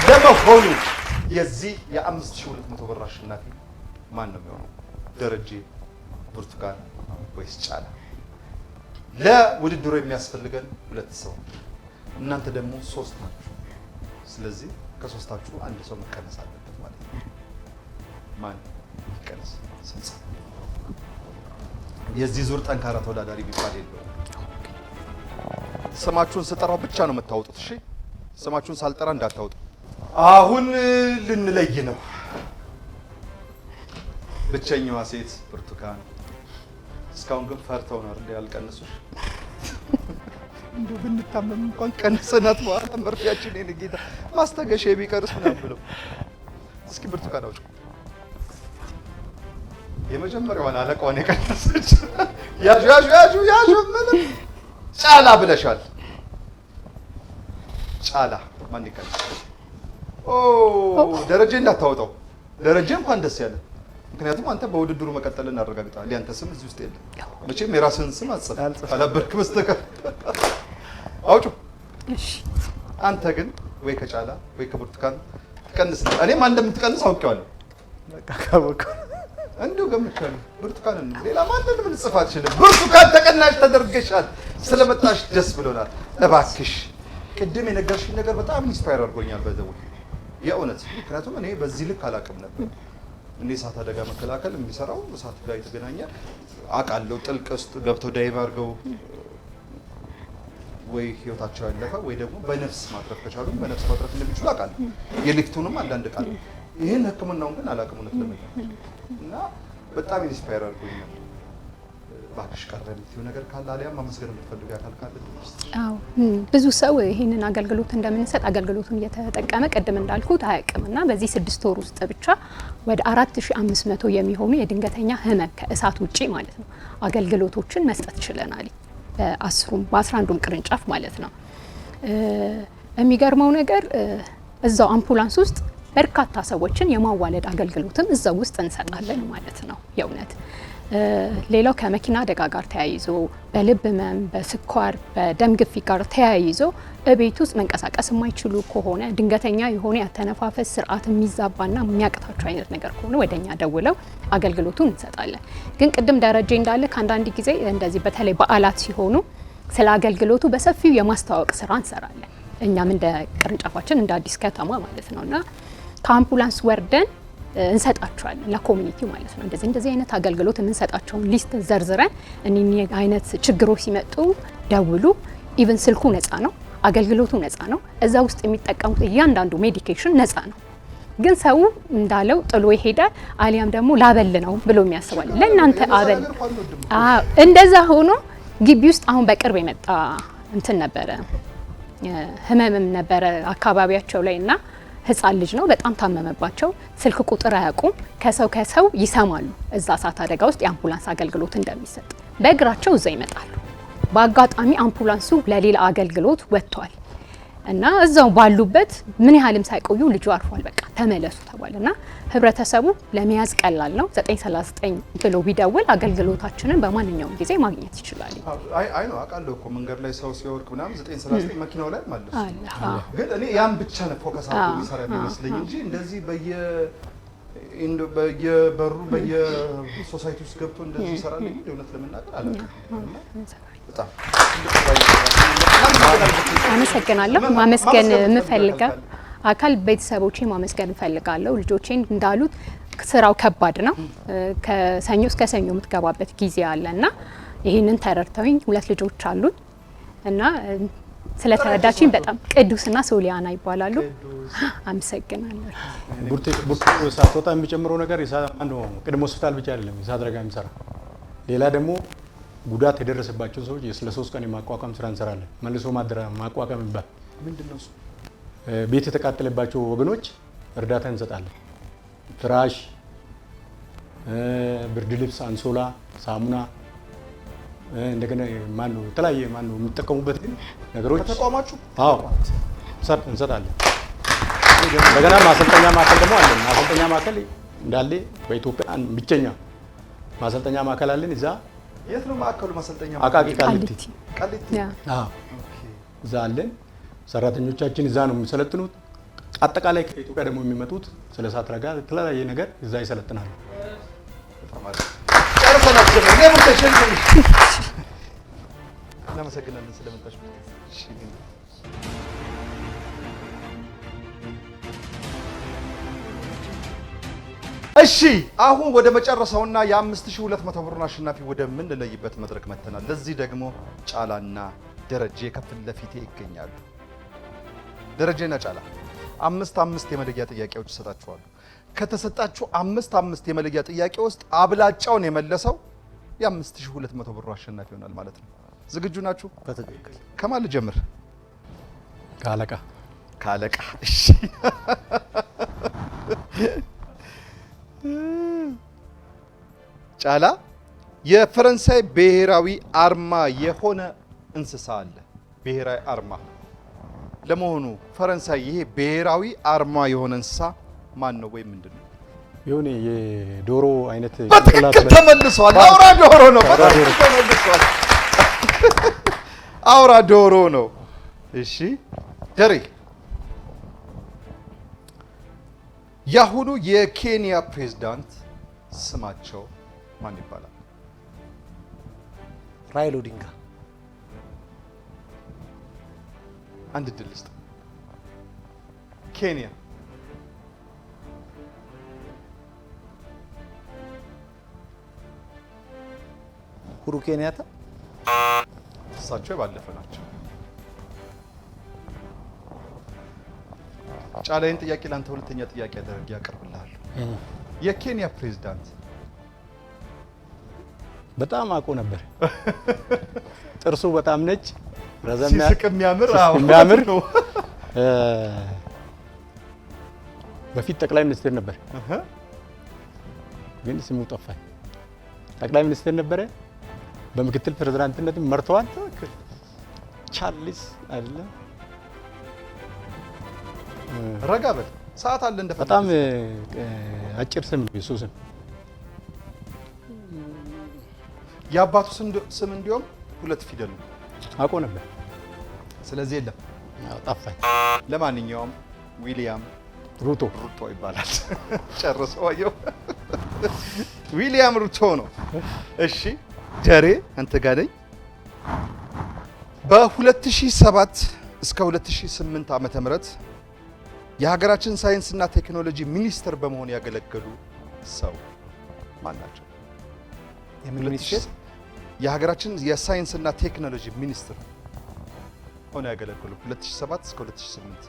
ለመሆኑ የዚህ የ5200 ብር አሸናፊ ማን ነው የሚሆነው? ደረጀ፣ ብርቱካን ወይስ ጫላ? ለውድድሩ የሚያስፈልገን 2 ሰው፣ እናንተ ደግሞ 3 ናችሁ። ስለዚህ ከሶስታችሁ አንድ ሰው መቀነስ አለበት ማለት ነው። ማን ይቀነስ? ስንት? የዚህ ዙር ጠንካራ ተወዳዳሪ ቢባል የለውም። ስማችሁን ስጠራው ብቻ ነው የምታወጡት። እሺ፣ ስማችሁን ሳልጠራ እንዳታወጡ። አሁን ልንለይ ነው። ብቸኛዋ ሴት ብርቱካን። እስካሁን ግን ፈርተው ነው አይደል ያልቀነሱሽ? እንደው ብንታመም እንኳን ቀነሰናት በኋላ መርፊያችን የኔ ጌታ ማስታገሻ ቢቀርስ ምናምን ብለው። እስኪ ብርቱካን አውጪ። የመጀመሪያዋን አለቃዋን የቀነሰች ያዡ ምንም ጫላ ብለሻል። ጫላ ማን ይቀነስ? ደረጀ እንዳታወጣው። ደረጀ እንኳን ደስ ያለ። ምክንያቱም አንተ በውድድሩ መቀጠልን አረጋግጠሃል። ያንተ ስም እዚህ ውስጥ የለም። መቼም የራስህን ስም አትጽፍ አላበርክ በስተቀር። አውጩ። እሺ። አንተ ግን ወይ ከጫላ ወይ ከብርቱካን ትቀንስ። እኔም አንድ እንደምትቀንስ አውቄዋለሁ። በቃ ካወቀ እንዲሁ ገምቻለሁ። ብርቱካን ነው፣ ሌላ ማንንም ልጽፍ አልችልም። ብርቱካን ተቀናሽ ተደርገሻል። ስለመጣሽ ደስ ብሎናል። እባክሽ ቅድም የነገርሽኝ ነገር በጣም ኢንስፓየር አድርጎኛል። በደው የእውነት ምክንያቱም እኔ በዚህ ልክ አላውቅም ነበር። እኔ እሳት አደጋ መከላከል የሚሰራው እሳት ጋር የተገናኘ አውቃለሁ። ጥልቅ ውስጥ ገብተው ዳይቭ አድርገው ወይ ህይወታቸው ያለፈ ወይ ደግሞ በነፍስ ማትረፍ ከቻሉ በነፍስ ማትረፍ እንደሚችሉ አውቃለሁ። የሊፍቱንም አንዳንድ ቃል ይሄን ህክምናውን ግን አላውቅም እውነት ለመናገር እና በጣም ኢንስፓየር አድርጎኛል። እባክሽ ቀረ የምትይው ነገር ካለ አሊያም ማመስገን የምትፈልጊው አካል ካለ? አዎ ብዙ ሰው ይሄንን አገልግሎት እንደምንሰጥ አገልግሎቱን እየተጠቀመ ቅድም እንዳልኩት አያውቅምና በዚህ 6 ወር ውስጥ ብቻ ወደ 4500 የሚሆኑ የድንገተኛ ህመም ከእሳት ውጪ ማለት ነው አገልግሎቶችን መስጠት ችለናል። በ11ዱም ቅርንጫፍ ማለት ነው። የሚገርመው ነገር እዛው አምቡላንስ ውስጥ በርካታ ሰዎችን የማዋለድ አገልግሎትም እዛው ውስጥ እንሰጣለን ማለት ነው። የእውነት ሌላው ከመኪና አደጋ ጋር ተያይዞ በልብ ህመም፣ በስኳር፣ በደም ግፊት ጋር ተያይዞ እቤት ውስጥ መንቀሳቀስ የማይችሉ ከሆነ ድንገተኛ የሆነ ያተነፋፈስ ስርዓት የሚዛባና የሚያቅታቸው አይነት ነገር ከሆነ ወደኛ ደውለው አገልግሎቱን እንሰጣለን። ግን ቅድም ደረጀ እንዳለ ከአንዳንድ ጊዜ እንደዚህ በተለይ በዓላት ሲሆኑ ስለ አገልግሎቱ በሰፊው የማስተዋወቅ ስራ እንሰራለን። እኛም እንደ ቅርንጫፋችን እንደ አዲስ ከተማ ማለት ነውና ከአምቡላንስ ወርደን እንሰጣቸዋለን ለኮሚኒቲው ማለት ነው። እንደዚህ አይነት አገልግሎት የምንሰጣቸውን ሊስት ዘርዝረን እኒህ አይነት ችግሮች ሲመጡ ደውሉ። ኢቭን ስልኩ ነፃ ነው፣ አገልግሎቱ ነፃ ነው። እዛ ውስጥ የሚጠቀሙት እያንዳንዱ ሜዲኬሽን ነፃ ነው። ግን ሰው እንዳለው ጥሎ ይሄደ አሊያም ደግሞ ላበል ነው ብሎ የሚያስባል። ለእናንተ አበል እንደዛ ሆኖ ግቢ ውስጥ አሁን በቅርብ የመጣ እንትን ነበረ ህመምም ነበረ አካባቢያቸው ላይ እና ህፃን ልጅ ነው በጣም ታመመባቸው። ስልክ ቁጥር አያውቁም። ከሰው ይሰማሉ እዛ እሳት አደጋ ውስጥ የአምቡላንስ አገልግሎት እንደሚሰጥ በእግራቸው እዛ ይመጣሉ። በአጋጣሚ አምቡላንሱ ለሌላ አገልግሎት ወጥቷል። እና እዛው ባሉበት ምን ያህልም ሳይቆዩ ልጁ አርፏል፣ በቃ ተመለሱ ተባለና ህብረተሰቡ ለመያዝ ቀላል ነው 939 ብሎ ቢደውል አገልግሎታችንን በማንኛውም ጊዜ ማግኘት ይችላል። አይ ነው አውቃለሁ እኮ መንገድ ላይ ሰው ሲወርቅ ምናምን 939 መኪናው ላይ ማለት ነው። ግን እኔ ያን ብቻ ነው ፎከስ አድርጎ የሚሰራ የሚመስለኝ እንጂ እንደዚህ በየበሩ በየሶሳይቲ ውስጥ ገብቶ እንደዚህ ይሰራል እንዴ? እውነት ለመናገር አላውቅም። በጣም አመሰግናለሁ። ማመስገን የምፈልገው አካል ቤተሰቦቼ ማመስገን እፈልጋለሁ። ልጆቼን እንዳሉት ስራው ከባድ ነው። ከሰኞ እስከ ሰኞ የምትገባበት ጊዜ አለና ይህንን ተረድተውኝ 2 ልጆች አሉኝ እና ስለተረዳችኝ በጣም ቅዱስና ሶሊያና ይባላሉ። አመሰግናለሁ። ቡርቱ ሳትወጣ የሚጨምረው ነገር ቅድመ ሆስፒታል ብቻ አይደለም የእሳት አደጋ የሚሰራ ሌላ ደግሞ ጉዳት የደረሰባቸው ሰዎች ለ3 ቀን የማቋቋም ስራ እንሰራለን። መልሶ ማቋቋም ይባል ምንድነው እሱ? ቤት የተቃጠለባቸው ወገኖች እርዳታ እንሰጣለን። ፍራሽ፣ ብርድ ልብስ፣ አንሶላ፣ ሳሙና እንደገና የተለያየ የሚጠቀሙበት ነገሮች ተቋማችሁ እንሰጣለን። እንደገና ማሰልጠኛ ማዕከል ደግሞ አለን። ማሰልጠኛ ማዕከል እንዳለ በኢትዮጵያ ብቸኛ ማሰልጠኛ ማዕከል አለን። እዛ የት ነው ማዕከሉ? ማሰልጠኛ አቃቂ ቃሊቲ እዛ አለን። ሰራተኞቻችን እዛ ነው የሚሰለጥኑት። አጠቃላይ ከኢትዮጵያ ደግሞ የሚመጡት ስለ እሳት አደጋ የተለያየ ነገር እዛ ይሰለጥናሉ። እናመሰግናለን ስለመጣችሁ። እሺ አሁን ወደ መጨረሻውና የ5200 ብሩን አሸናፊ ወደ ምን ለይበት መድረክ መተናል። ለዚህ ደግሞ ጫላና ደረጀ ከፊት ለፊቴ ይገኛሉ። ደረጀና ጫላ 5 የመለያ ጥያቄዎች ይሰጣችኋሉ። ከተሰጣችሁ 5 የመለያ ጥያቄ ውስጥ አብላጫውን የመለሰው የ5200 ብሩ አሸናፊ ይሆናል ማለት ነው። ዝግጁ ናችሁ? በትክክል። ከማን ልጀምር? ከአለቃ። እሺ ጫላ የፈረንሳይ ብሔራዊ አርማ የሆነ እንስሳ አለ። ብሔራዊ አርማ ለመሆኑ ፈረንሳይ ይሄ ብሔራዊ አርማ የሆነ እንስሳ ማን ነው ወይም ምንድን ነው? የሆነ የዶሮ አይነት በትክክል ተመልሷል። አውራ ዶሮ ነው። በትክክል ተመልሷል። አውራ ዶሮ ነው። እሺ ደሬ ያሁኑ የኬንያ ፕሬዝዳንት ስማቸው ማን ይባላል? ራይላ ኦዲንጋ። አንድ ድል ስጥ። ኬንያ ሁሩ ኬንያታ። እሳቸው የባለፈ ናቸው። ጫላይን ጥያቄ ላንተ ሁለተኛ ጥያቄ አደረግ ያቀርብልሃለሁ። የኬንያ ፕሬዝዳንት በጣም አውቆ ነበር። ጥርሱ በጣም ነጭ ረዘም ሲስቅ የሚያምር ነው። በፊት ጠቅላይ ሚኒስትር ነበር፣ ግን ስሙ ጠፋኝ። ጠቅላይ ሚኒስትር ነበረ፣ በምክትል ፕሬዝዳንትነት መርተዋል። ቻርልስ አይደለም። ረጋ በል ሰዓት አለ። እንደፈለገ በጣም አጭር ስም ነው የሱ ስም። የአባቱ ስም እንዲሁም 2 ፊደል ነው። አውቆ ነበር። ስለዚህ የለም፣ ጠፋኝ። ለማንኛውም ዊሊያም ሩቶ ይባላል። ጨርሰው አየው። ዊሊያም ሩቶ ነው። እሺ ደሬ አንተ ጋር ነኝ። በ2007 እስከ 2008 ዓመተ ምህረት የሀገራችን ሳይንስና ቴክኖሎጂ ሚኒስትር በመሆን ያገለገሉ ሰው ማን ናቸው? የሀገራችን የሳይንስና ቴክኖሎጂ ሚኒስትር ሆነው ያገለገሉ 2007 እስከ 2008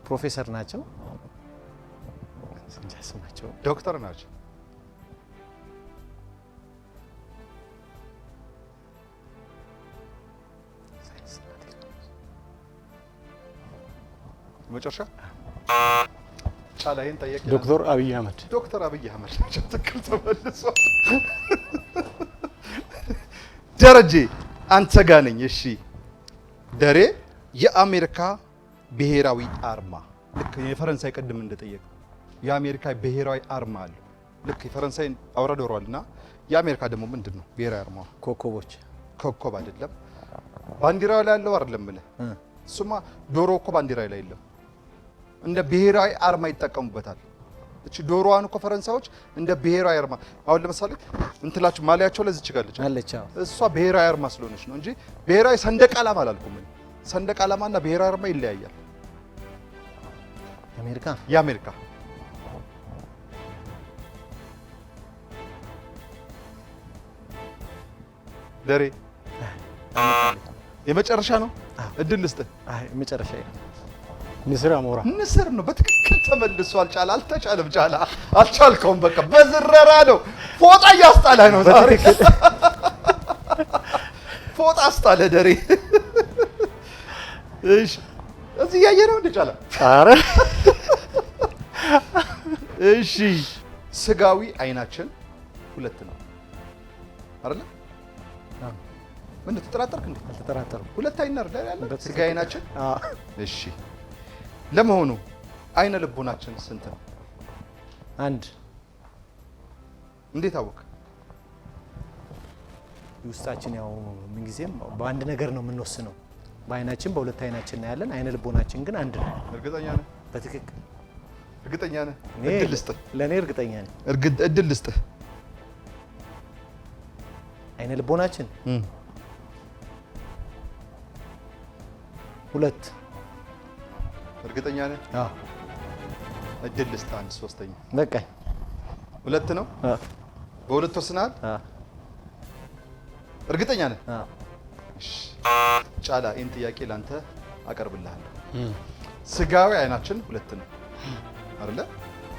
ፕሮፌሰር ናቸው። ስማቸው ዶክተር ናቸው። መጨረሻ ጫላ ይሄን ጠየቅ። ዶክተር አብይ አህመድ ዶክተር አብይ አህመድ ትክክል ተመልሷል። ደረጀ አንተ ጋር ነኝ። እሺ ደሬ የአሜሪካ ብሔራዊ አርማ ልክ የፈረንሳይ ቅድም እንደጠየቅ የአሜሪካ ብሔራዊ አርማ አለ። ልክ የፈረንሳይ አውራ ዶሮ አለና የአሜሪካ ደግሞ ምንድነው ብሔራዊ አርማው? ኮከቦች። ኮከብ አይደለም። ባንዲራው ላይ ያለው አይደለም ብለህ እሱማ ዶሮ እኮ ባንዲራ ላይ የለም። እንደ ብሔራዊ አርማ ይጠቀሙበታል። እቺ ዶሮዋን እኮ ፈረንሳዮች እንደ ብሔራዊ አርማ አሁን ለምሳሌ እንትላችሁ ማሊያቸው ለዚህ ችጋለች አለች። እሷ ብሔራዊ አርማ ስለሆነች ነው እንጂ ብሔራዊ ሰንደቅ ዓላማ አላልኩም። ሰንደቅ ዓላማና ብሔራዊ አርማ ይለያያል። የአሜሪካ ደሬ የመጨረሻ ነው። እድል ልስጥህ። የመጨረሻ ንስር አሞራ ንስር ነው። በትክክል ተመልሷል። ጫላ አልተቻለም። ጫላ አልቻልከውም። በቃ በዝረራ ነው። ፎጣ እያስጣለህ ነው ዛሬ። ፎጣ አስጣለህ ደሬ። እሺ እዚህ እያየህ ነው እንደ ጫላ። ኧረ እሺ ስጋዊ አይናችን ሁለት ነው አይደል? ምን ተጠራጠርክ እንዴ? አልተጠራጠርኩም። ሁለት አይን አይደል ያለ ስጋዊ አይናችን? እሺ ለመሆኑ አይነ ልቦናችን ስንት ነው? አንድ። እንዴት አወቅ? ውስጣችን ያው ምንጊዜም በአንድ ነገር ነው የምንወስነው። በአይናችን በሁለት አይናችን እናያለን። አይነ ልቦናችን ግን አንድ ነው። እርግጠኛ ነህ? በትክክል እርግጠኛ ነህ? እድል ልስጥህ። ለእኔ እርግጠኛ ነኝ። እድል ልስጥህ። አይነ ልቦናችን ሁለት። እርግጠኛ ነህ? አዎ። እድል ልስጥህ። አንድ ሶስተኛ በቃኝ። ሁለት ነው? በሁለት ወስነሃል? እርግጠኛ ነህ? እሺ ጫላ ይህን ጥያቄ ላንተ አቀርብልሃለሁ። ስጋዊ አይናችን ሁለት ነው አይደለ?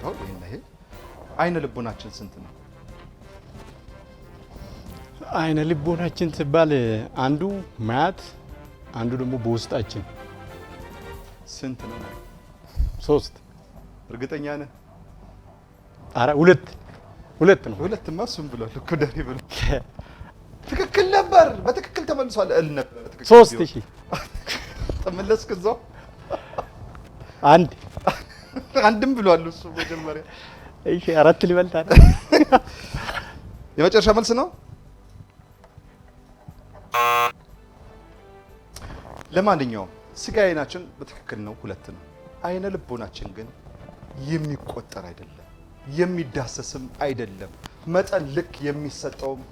አሁን ይሄ አይነ ልቦናችን ስንት ነው? አይነ ልቦናችን ሲባል አንዱ ማያት አንዱ ደግሞ በውስጣችን ስንት ነው? 3። እርግጠኛ ነህ? ኧረ ሁለት ነው። ሁለትማ እሱም ብሏል እኮ ደሬ ብሎ ትክክል ነበር። በትክክል ተመልሷል እል ነበር። 3000 ተመለስክ እዛው። አንድም ብሏል እሱ መጀመሪያ። እሺ 4 ሊበልጣል። የመጨረሻ መልስ ነው። ለማንኛውም ስጋ አይናችን በትክክል ነው፣ ሁለት ነው። አይነ ልቦናችን ግን የሚቆጠር አይደለም፣ የሚዳሰስም አይደለም፣ መጠን ልክ የሚሰጠውም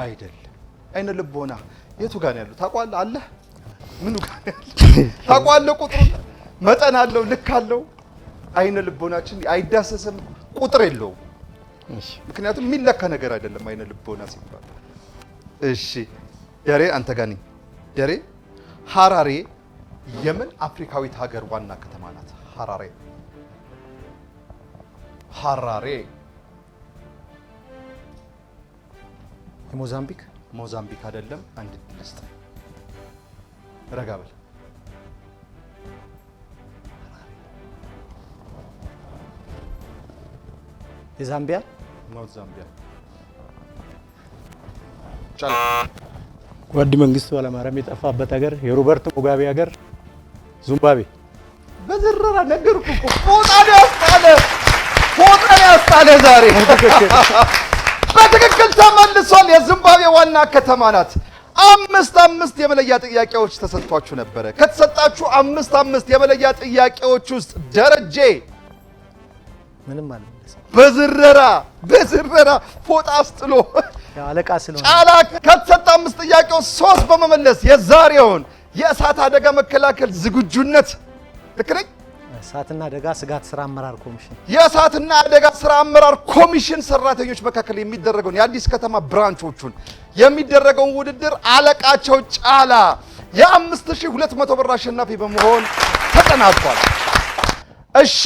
አይደለም። አይነ ልቦና የቱ ጋር ነው ያለው? ታውቀዋለህ? አለ ምኑ ጋር ነው ያለው? ታውቀዋለህ? ቁጥሩ መጠን አለው፣ ልክ አለው። አይነ ልቦናችን አይዳሰስም፣ ቁጥር የለውም። ምክንያቱም የሚለካ ነገር አይደለም አይነ ልቦና ሲባል። እሺ ደሬ አንተ ጋር ነኝ። ደሬ ሀራሬ የምን አፍሪካዊት ሀገር ዋና ከተማ ናት? ሀራሬ ሞዛምቢክ አይደለም። አንድ እድል ልስጥህ። ረጋ በል። የዛምቢያ ዛምቢያ። ጓድ መንግስቱ ኃይለማርያም የጠፋበት ሀገር የሮበርት ሙጋቤ ሀገር ዚምባብዌ። በዝረራ ነገርኩህ እኮ ፎጣ ያስጣለ ዛሬ በትክክል ተመልሷል። የዚምባብዌ ዋና ከተማ ናት። 5 የመለያ ጥያቄዎች ተሰጥቷችሁ ነበረ። ከተሰጣችሁ 5 የመለያ ጥያቄዎች ውስጥ ደረጀ ምንም አልመለሰም። በዝረራ ፎጣ አስጥሎ አለቃ ስለሆነ ጫላ ከተሰጣ 5 ጥያቄዎች 3 በመመለስ የዛሬውን የእሳት አደጋ መከላከል ዝግጁነት ልክ ነኝ? እሳትና አደጋ ስጋት ስራ አመራር ኮሚሽን የእሳትና አደጋ ስራ አመራር ኮሚሽን ሰራተኞች መካከል የሚደረገውን የአዲስ ከተማ ብራንቾቹን የሚደረገውን ውድድር አለቃቸው ጫላ የ5200 ብር አሸናፊ በመሆን ተጠናቋል። እሺ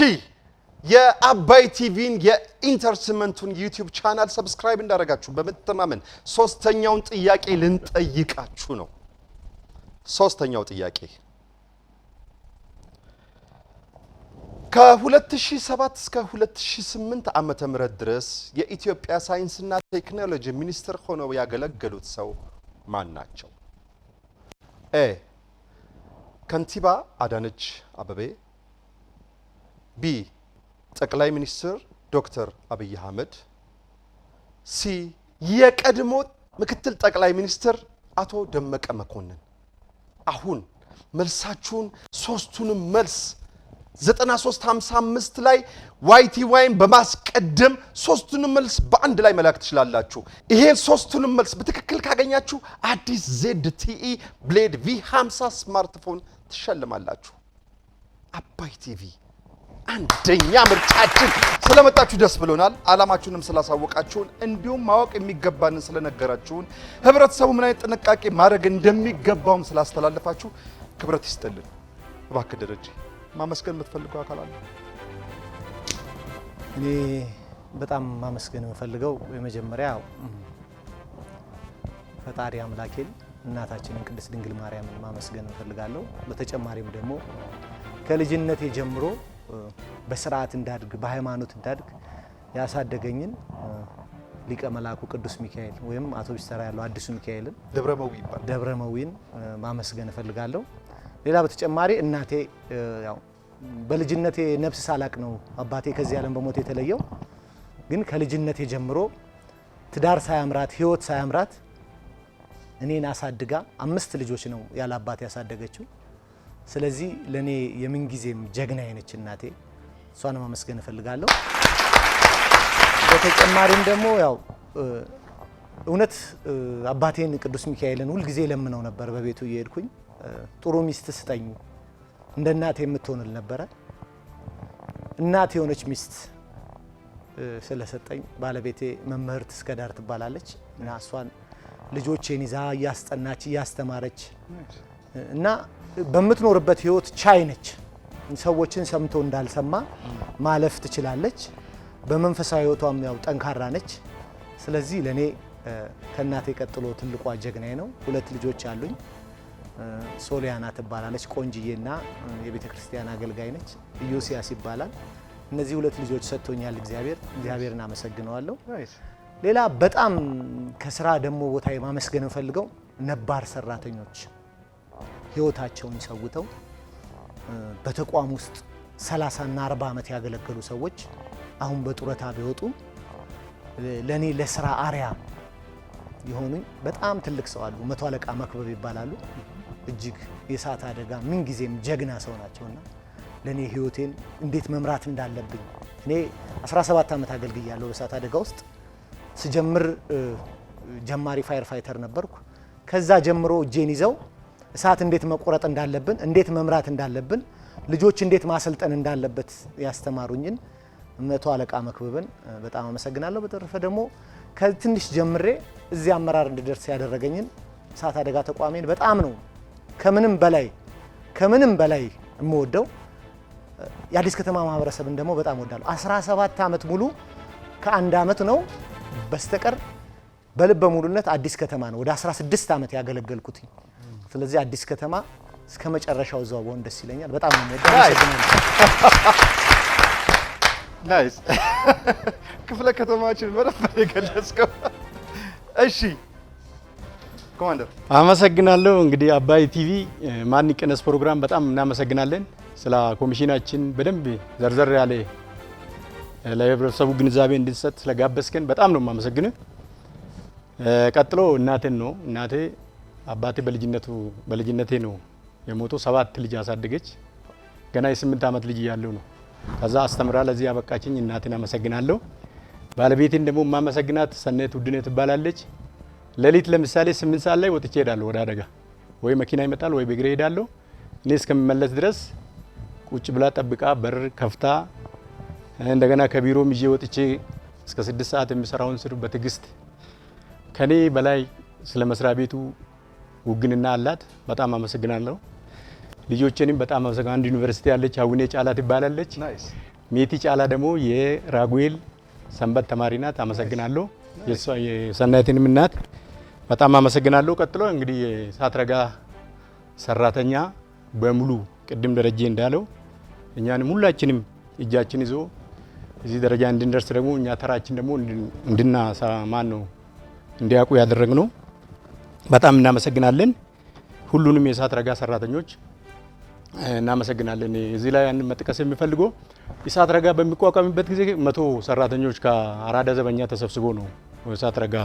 የአባይ ቲቪን የኢንተርቴንመንቱን ዩቲዩብ ቻናል ሰብስክራይብ እንዳደረጋችሁ በመተማመን ሶስተኛውን ጥያቄ ልንጠይቃችሁ ነው። ሶስተኛው ጥያቄ ከ2007 እስከ 2008 ዓመተ ምህረት ድረስ የኢትዮጵያ ሳይንስና ቴክኖሎጂ ሚኒስትር ሆነው ያገለገሉት ሰው ማን ናቸው? ኤ ከንቲባ አዳነች አበቤ፣ ቢ ጠቅላይ ሚኒስትር ዶክተር አብይ አህመድ፣ ሲ የቀድሞ ምክትል ጠቅላይ ሚኒስትር አቶ ደመቀ መኮንን። አሁን መልሳችሁን ሶስቱንም መልስ 9355 ላይ YTYን በማስቀደም ሶስቱንም መልስ በአንድ ላይ መላክ ትችላላችሁ። ይሄን ሶስቱንም መልስ በትክክል ካገኛችሁ አዲስ ZTE ብሌድ V50 ስማርትፎን ትሸልማላችሁ። አባይ ቲቪ አንደኛ ምርጫችን። ስለመጣችሁ ደስ ብሎናል። አላማችሁንም ስላሳወቃችሁን እንዲሁም ማወቅ የሚገባንን ስለነገራችሁን ህብረተሰቡ ምን አይነት ጥንቃቄ ማድረግ እንደሚገባውም ስላስተላለፋችሁ ክብረት ይስጥልን። እባክህ ደረጀ ማመስገን የምትፈልገው አካል አለ? እኔ በጣም ማመስገን የምፈልገው የመጀመሪያው ፈጣሪ አምላኬን እናታችንን ቅድስት ድንግል ማርያምን ማመስገን እፈልጋለሁ። በተጨማሪም ደግሞ ከልጅነቴ ጀምሮ በስርዓት እንዳድግ በሃይማኖት እንዳድግ ያሳደገኝን ሊቀ መላኩ ቅዱስ ሚካኤል ወይም አቶ ቢስተራ ያለው አዲሱ ሚካኤልን ደብረመዊን ማመስገን እፈልጋለሁ። ሌላ በተጨማሪ እናቴ ያው በልጅነቴ ነፍስ ሳላቅ ነው አባቴ ከዚህ ዓለም በሞት የተለየው። ግን ከልጅነቴ ጀምሮ ትዳር ሳያምራት ህይወት ሳያምራት እኔን አሳድጋ 5 ልጆች ነው ያለ አባቴ ያሳደገችው። ስለዚህ ለኔ የምንጊዜም ጀግና የነች እናቴ፣ እሷን ማመስገን እፈልጋለሁ። በተጨማሪም ደግሞ ያው እውነት አባቴን ቅዱስ ሚካኤልን ሁል ጊዜ ለምነው ነበር በቤቱ እየሄድኩኝ ጥሩ ሚስት ስጠኝ እንደ እናቴ የምትሆንል ነበረ። እናቴ የሆነች ሚስት ስለሰጠኝ ባለቤቴ መምህርት እስከዳር ትባላለች እና እሷን ልጆቼን ይዛ እያስጠናች እያስተማረች እና በምትኖርበት ህይወት ቻይ ነች። ሰዎችን ሰምቶ እንዳልሰማ ማለፍ ትችላለች። በመንፈሳዊ ህይወቷም ያው ጠንካራ ነች። ስለዚህ ለኔ ከእናቴ ቀጥሎ ትልቋ ጀግናዬ ነው። 2 ልጆች አሉኝ። ሶሊያና ትባላለች ቆንጅዬና የቤተ ክርስቲያን አገልጋይ ነች። ኢዮሲያስ ይባላል። እነዚህ 2 ልጆች ሰጥቶኛል እግዚአብሔርን አመሰግነዋለሁ። ሌላ በጣም ከስራ ደግሞ ቦታ ማመስገን ፈልገው ነባር ሰራተኞች ህይወታቸውን ሰውተው በተቋም ውስጥ 30 እና 40 ዓመት ያገለገሉ ሰዎች አሁን በጡረታ ቢወጡ ለኔ ለስራ አሪያ የሆኑኝ በጣም ትልቅ ሰው አሉ። 100 አለቃ መክበብ ይባላሉ። እጅግ የእሳት አደጋ ምን ጊዜም ጀግና ሰው ናቸውና ለኔ ህይወቴን እንዴት መምራት እንዳለብኝ እኔ 17 ዓመት አገልግያለሁ በእሳት አደጋ ውስጥ። ስጀምር ጀማሪ ፋየር ፋይተር ነበርኩ። ከዛ ጀምሮ እጄን ይዘው እሳት እንዴት መቆረጥ እንዳለብን፣ እንዴት መምራት እንዳለብን፣ ልጆች እንዴት ማሰልጠን እንዳለበት ያስተማሩኝን 100 አለቃ መክበብን በጣም አመሰግናለሁ። በተረፈ ደግሞ ከትንሽ ጀምሬ እዚህ አመራር እንድደርስ ያደረገኝን እሳት አደጋ ተቋሜን በጣም ነው ከምንም በላይ የምወደው። የአዲስ ከተማ ማህበረሰብን ደግሞ በጣም ወዳለሁ። 17 ዓመት ሙሉ ከአንድ ዓመት ነው በስተቀር በልበ ሙሉነት አዲስ ከተማ ነው ወደ 16 ዓመት ያገለገልኩት። ስለዚህ አዲስ ከተማ እስከ መጨረሻው እዛው በሆን ደስ ይለኛል። በጣም ነው የምወደው። ናይስ ክፍለ ከተማችን በደንብ የገለጽከው። እሺ ኮማንደር አመሰግናለሁ። እንግዲህ አባይ ቲቪ ማን ይቀነስ ፕሮግራም በጣም እናመሰግናለን። ስለ ኮሚሽናችን በደንብ ዘርዘር ያለ ለህብረተሰቡ ግንዛቤ እንድንሰጥ ስለጋበዝከን በጣም ነው የማመሰግነው። ቀጥሎ እናቴን ነው። እናቴ አባቴ በልጅነቴ ነው የሞተው። 7 ልጅ አሳደገች። ገና የ8 ዓመት ልጅ ያለው ነው። ከዛ አስተምራ ለዚህ ያበቃችኝ እናቴን አመሰግናለሁ። ባለቤቴን ደግሞ የማመሰግናት ሰነት ውድነ ትባላለች። ሌሊት ለምሳሌ 8 ሰዓት ላይ ወጥቼ ሄዳለሁ ወደ አደጋ፣ ወይ መኪና ይመጣል ወይ በእግሬ ሄዳለሁ። እኔ እስከምመለስ ድረስ ቁጭ ብላ ጠብቃ በር ከፍታ እንደገና ከቢሮም ይዤ ወጥቼ እስከ 6 ሰዓት የሚሰራውን ስር በትዕግስት ከኔ በላይ ስለ መስሪያ ቤቱ ውግንና አላት። በጣም አመሰግናለሁ። ልጆቼንም በጣም አመሰግናለሁ። አንድ ዩኒቨርሲቲ ያለች አውኔ ጫላ ትባላለች። ሜቲ ጫላ ደግሞ የራጉኤል ሰንበት ተማሪ ናት። አመሰግናለሁ። የሰናይትንም እናት በጣም አመሰግናለሁ። ቀጥሎ እንግዲህ የእሳት አደጋ ሰራተኛ በሙሉ ቅድም ደረጀ እንዳለው እኛንም ሁላችንም እጃችን ይዞ እዚህ ደረጃ እንድንደርስ ደግሞ እኛ ተራችን ደግሞ እንዲያውቁ ያደረግነው በጣም እናመሰግናለን። ሁሉንም የእሳት ረጋ ሰራተኞች እናመሰግናለን። እዚህ ላይ አንድ መጥቀስ የሚፈልገው እሳት ረጋ በሚቋቋምበት ጊዜ 100 ሰራተኞች ከአራዳ ዘበኛ ተሰብስቦ ነው እሳት ረጋ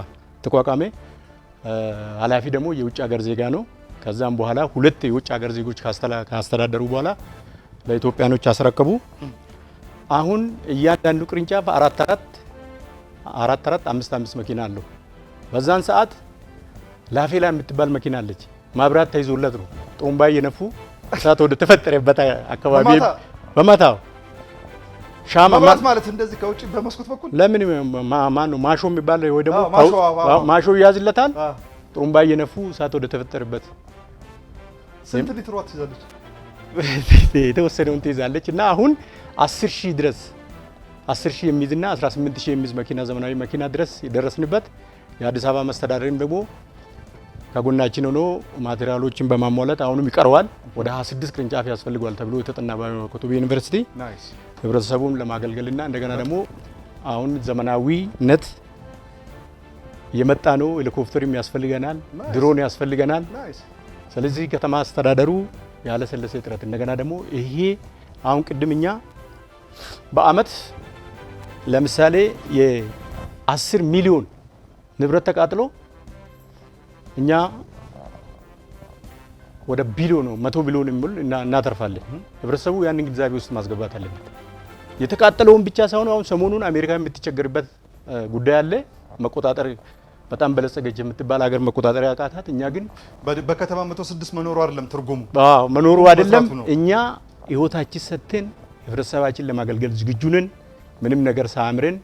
ተቋቋመ። ኃላፊ ደግሞ የውጭ ሀገር ዜጋ ነው። ከዛም በኋላ 2 የውጭ ሀገር ዜጎች ካስተዳደሩ በኋላ ለኢትዮጵያኖች አስረከቡ። አሁን እያንዳንዱ ቅርንጫፍ 4 5 መኪና አለው። በዛን ሰዓት ላፌላ የምትባል መኪና አለች። ማብራት ተይዞለት ነው ጦምባ እየነፉ እሳት ወደ ተፈጠረበት አካባቢ በማታው ሻማ ማለት እንደዚህ ከውጭ በመስኮት በኩል ለምን ማን ነው ማሾ የሚባል ወይ ደግሞ ማሾ ይያዝለታል። ጦምባ እየነፉ እሳት ወደ ተፈጠረበት ስንት ሊትር ዋት ትይዛለች? የተወሰነውን ትይዛለች እና አሁን 10,000 ድረስ 10,000 የሚይዝና 18,000 የሚይዝ መኪና ዘመናዊ መኪና ድረስ የደረስንበት የአዲስ አበባ መስተዳደርም ደግሞ ከጎናችን ሆኖ ማቴሪያሎችን በማሟላት አሁንም ይቀርዋል። ወደ 26 ቅርንጫፍ ያስፈልገዋል ተብሎ የተጠና በኮተቤ ዩኒቨርሲቲ ህብረተሰቡን ለማገልገልና እንደገና ደግሞ አሁን ዘመናዊነት የመጣ ነው። ሄሊኮፕተርም ያስፈልገናል፣ ድሮን ያስፈልገናል። ስለዚህ ከተማ አስተዳደሩ ያለሰለሰ ጥረት እንደገና ደግሞ ይሄ አሁን ቅድም እኛ በአመት ለምሳሌ የ10 ሚሊዮን ንብረት ተቃጥሎ እኛ ወደ ቢሊዮን ነው 100 ቢሊዮን የሚል እናተርፋለን። ህብረተሰቡ ያንን ግንዛቤ ውስጥ ማስገባት አለበት። የተቃጠለውን ብቻ ሳይሆን አሁን ሰሞኑን አሜሪካ የምትቸገርበት ጉዳይ አለ። መቆጣጠር በጣም በለጸገች የምትባል ሀገር መቆጣጠር ያቃታት፣ እኛ ግን በከተማ 106 መኖሩ አይደለም ትርጉሙ። መኖሩ አይደለም። እኛ ህይወታችን ሰጥተን ህብረተሰባችን ለማገልገል ዝግጁ ነን። ምንም ነገር ሳያምረን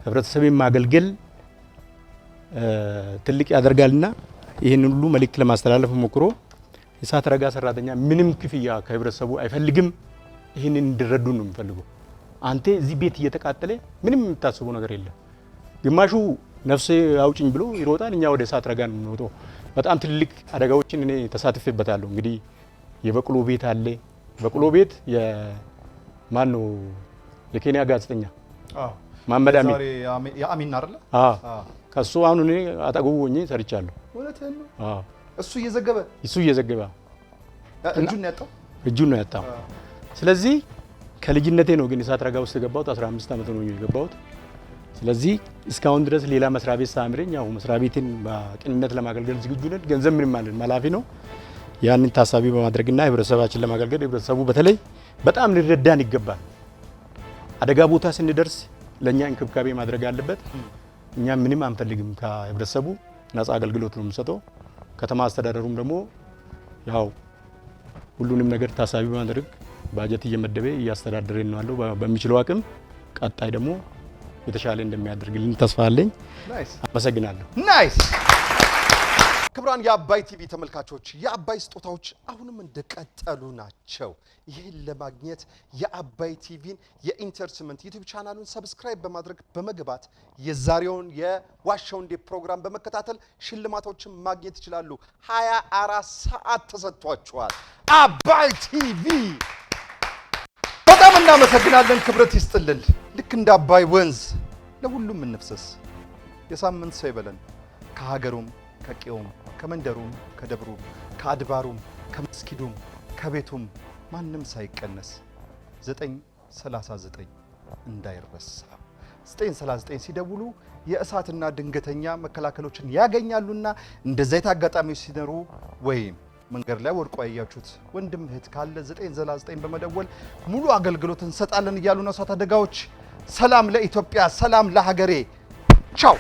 ህብረተሰብን ማገልገል ትልቅ ያደርጋልና ይህን ሁሉ መልእክት ለማስተላለፍ ሞክሮ የእሳት ረጋ ሰራተኛ ምንም ክፍያ ከህብረተሰቡ አይፈልግም። ይህንን እንዲረዱ ነው የሚፈልገው። አንተ እዚህ ቤት እየተቃጠለ ምንም የምታስበው ነገር የለም። ግማሹ ነፍሴ አውጭኝ ብሎ ይሮጣል። እኛ ወደ እሳት ረጋ ነው የምንወጣው። በጣም ትልቅ አደጋዎችን እኔ ተሳትፌበታለሁ። እንግዲህ የበቅሎ ቤት አለ። በቅሎ ቤት የማን ነው የኬንያ ጋዜጠኛ መሐመድ አሚን የአሚን አይደለ? ከሱ አሁን እኔ አጠገቡ ሆኜ ሰርቻለሁ። እውነትህን ነው? እሱ እየዘገበ እጁን ነው ያጣው። ስለዚህ ከልጅነቴ ነው ግን እሳት ረጋ ውስጥ የገባሁት 15 ዓመት ነው የገባሁት። ስለዚህ እስካሁን ድረስ ሌላ መስሪያ ቤት ሳምረኝ ያው መስሪያ ቤትን በቅንነት ለማገልገል ዝግጁ ነን። ገንዘብ ምንም ማለት ማላፊ ነው። ያንን ታሳቢ በማድረግና ህብረተሰባችን ለማገልገል ህብረተሰቡ በተለይ በጣም ሊረዳን ይገባል። አደጋ ቦታ ስንደርስ ለኛ እንክብካቤ ማድረግ አለበት። እኛ ምንም አንፈልግም ከህብረተሰቡ ነፃ አገልግሎት ነው የምንሰጠው። ከተማ አስተዳደሩም ደግሞ ያው ሁሉንም ነገር ታሳቢ በማድረግ ባጀት እየመደበ እያስተዳደረን ነው ያለው በሚችለው አቅም። ቀጣይ ደግሞ የተሻለ እንደሚያደርግልን ተስፋ አለኝ። አመሰግናለሁ። ናይስ። ክቡራን የአባይ ቲቪ ተመልካቾች የአባይ ስጦታዎች አሁንም እንደቀጠሉ ናቸው። ይህን ለማግኘት የአባይ ቲቪን የኢንተርቴንመንት ዩቲዩብ ቻናሉን ሰብስክራይብ በማድረግ በመግባት የዛሬውን የዋሻው እንዴ ፕሮግራም በመከታተል ሽልማቶችን ማግኘት ይችላሉ። 24 ሰዓት ተሰጥቷቸዋል። አባይ ቲቪ በጣም እናመሰግናለን። ክብረት ይስጥልን። ልክ እንደ አባይ ወንዝ ለሁሉም እንፍሰስ። የሳምንት ሰው ይበለን። ከሀገሩም ከቄውም ከመንደሩም ከደብሩም ከአድባሩም ከመስጊዱም ከቤቱም ማንም ሳይቀነስ 939 እንዳይረሳ። 939 ሲደውሉ የእሳትና ድንገተኛ መከላከሎችን ያገኛሉና እንደዛ አጋጣሚዎች ሲኖሩ ወይም መንገድ ላይ ወድቆ ያያችሁት ወንድም እህት ካለ 999 በመደወል ሙሉ አገልግሎት እንሰጣለን እያሉ ነው እሳት አደጋዎች። ሰላም ለኢትዮጵያ፣ ሰላም ለሀገሬ። ቻው።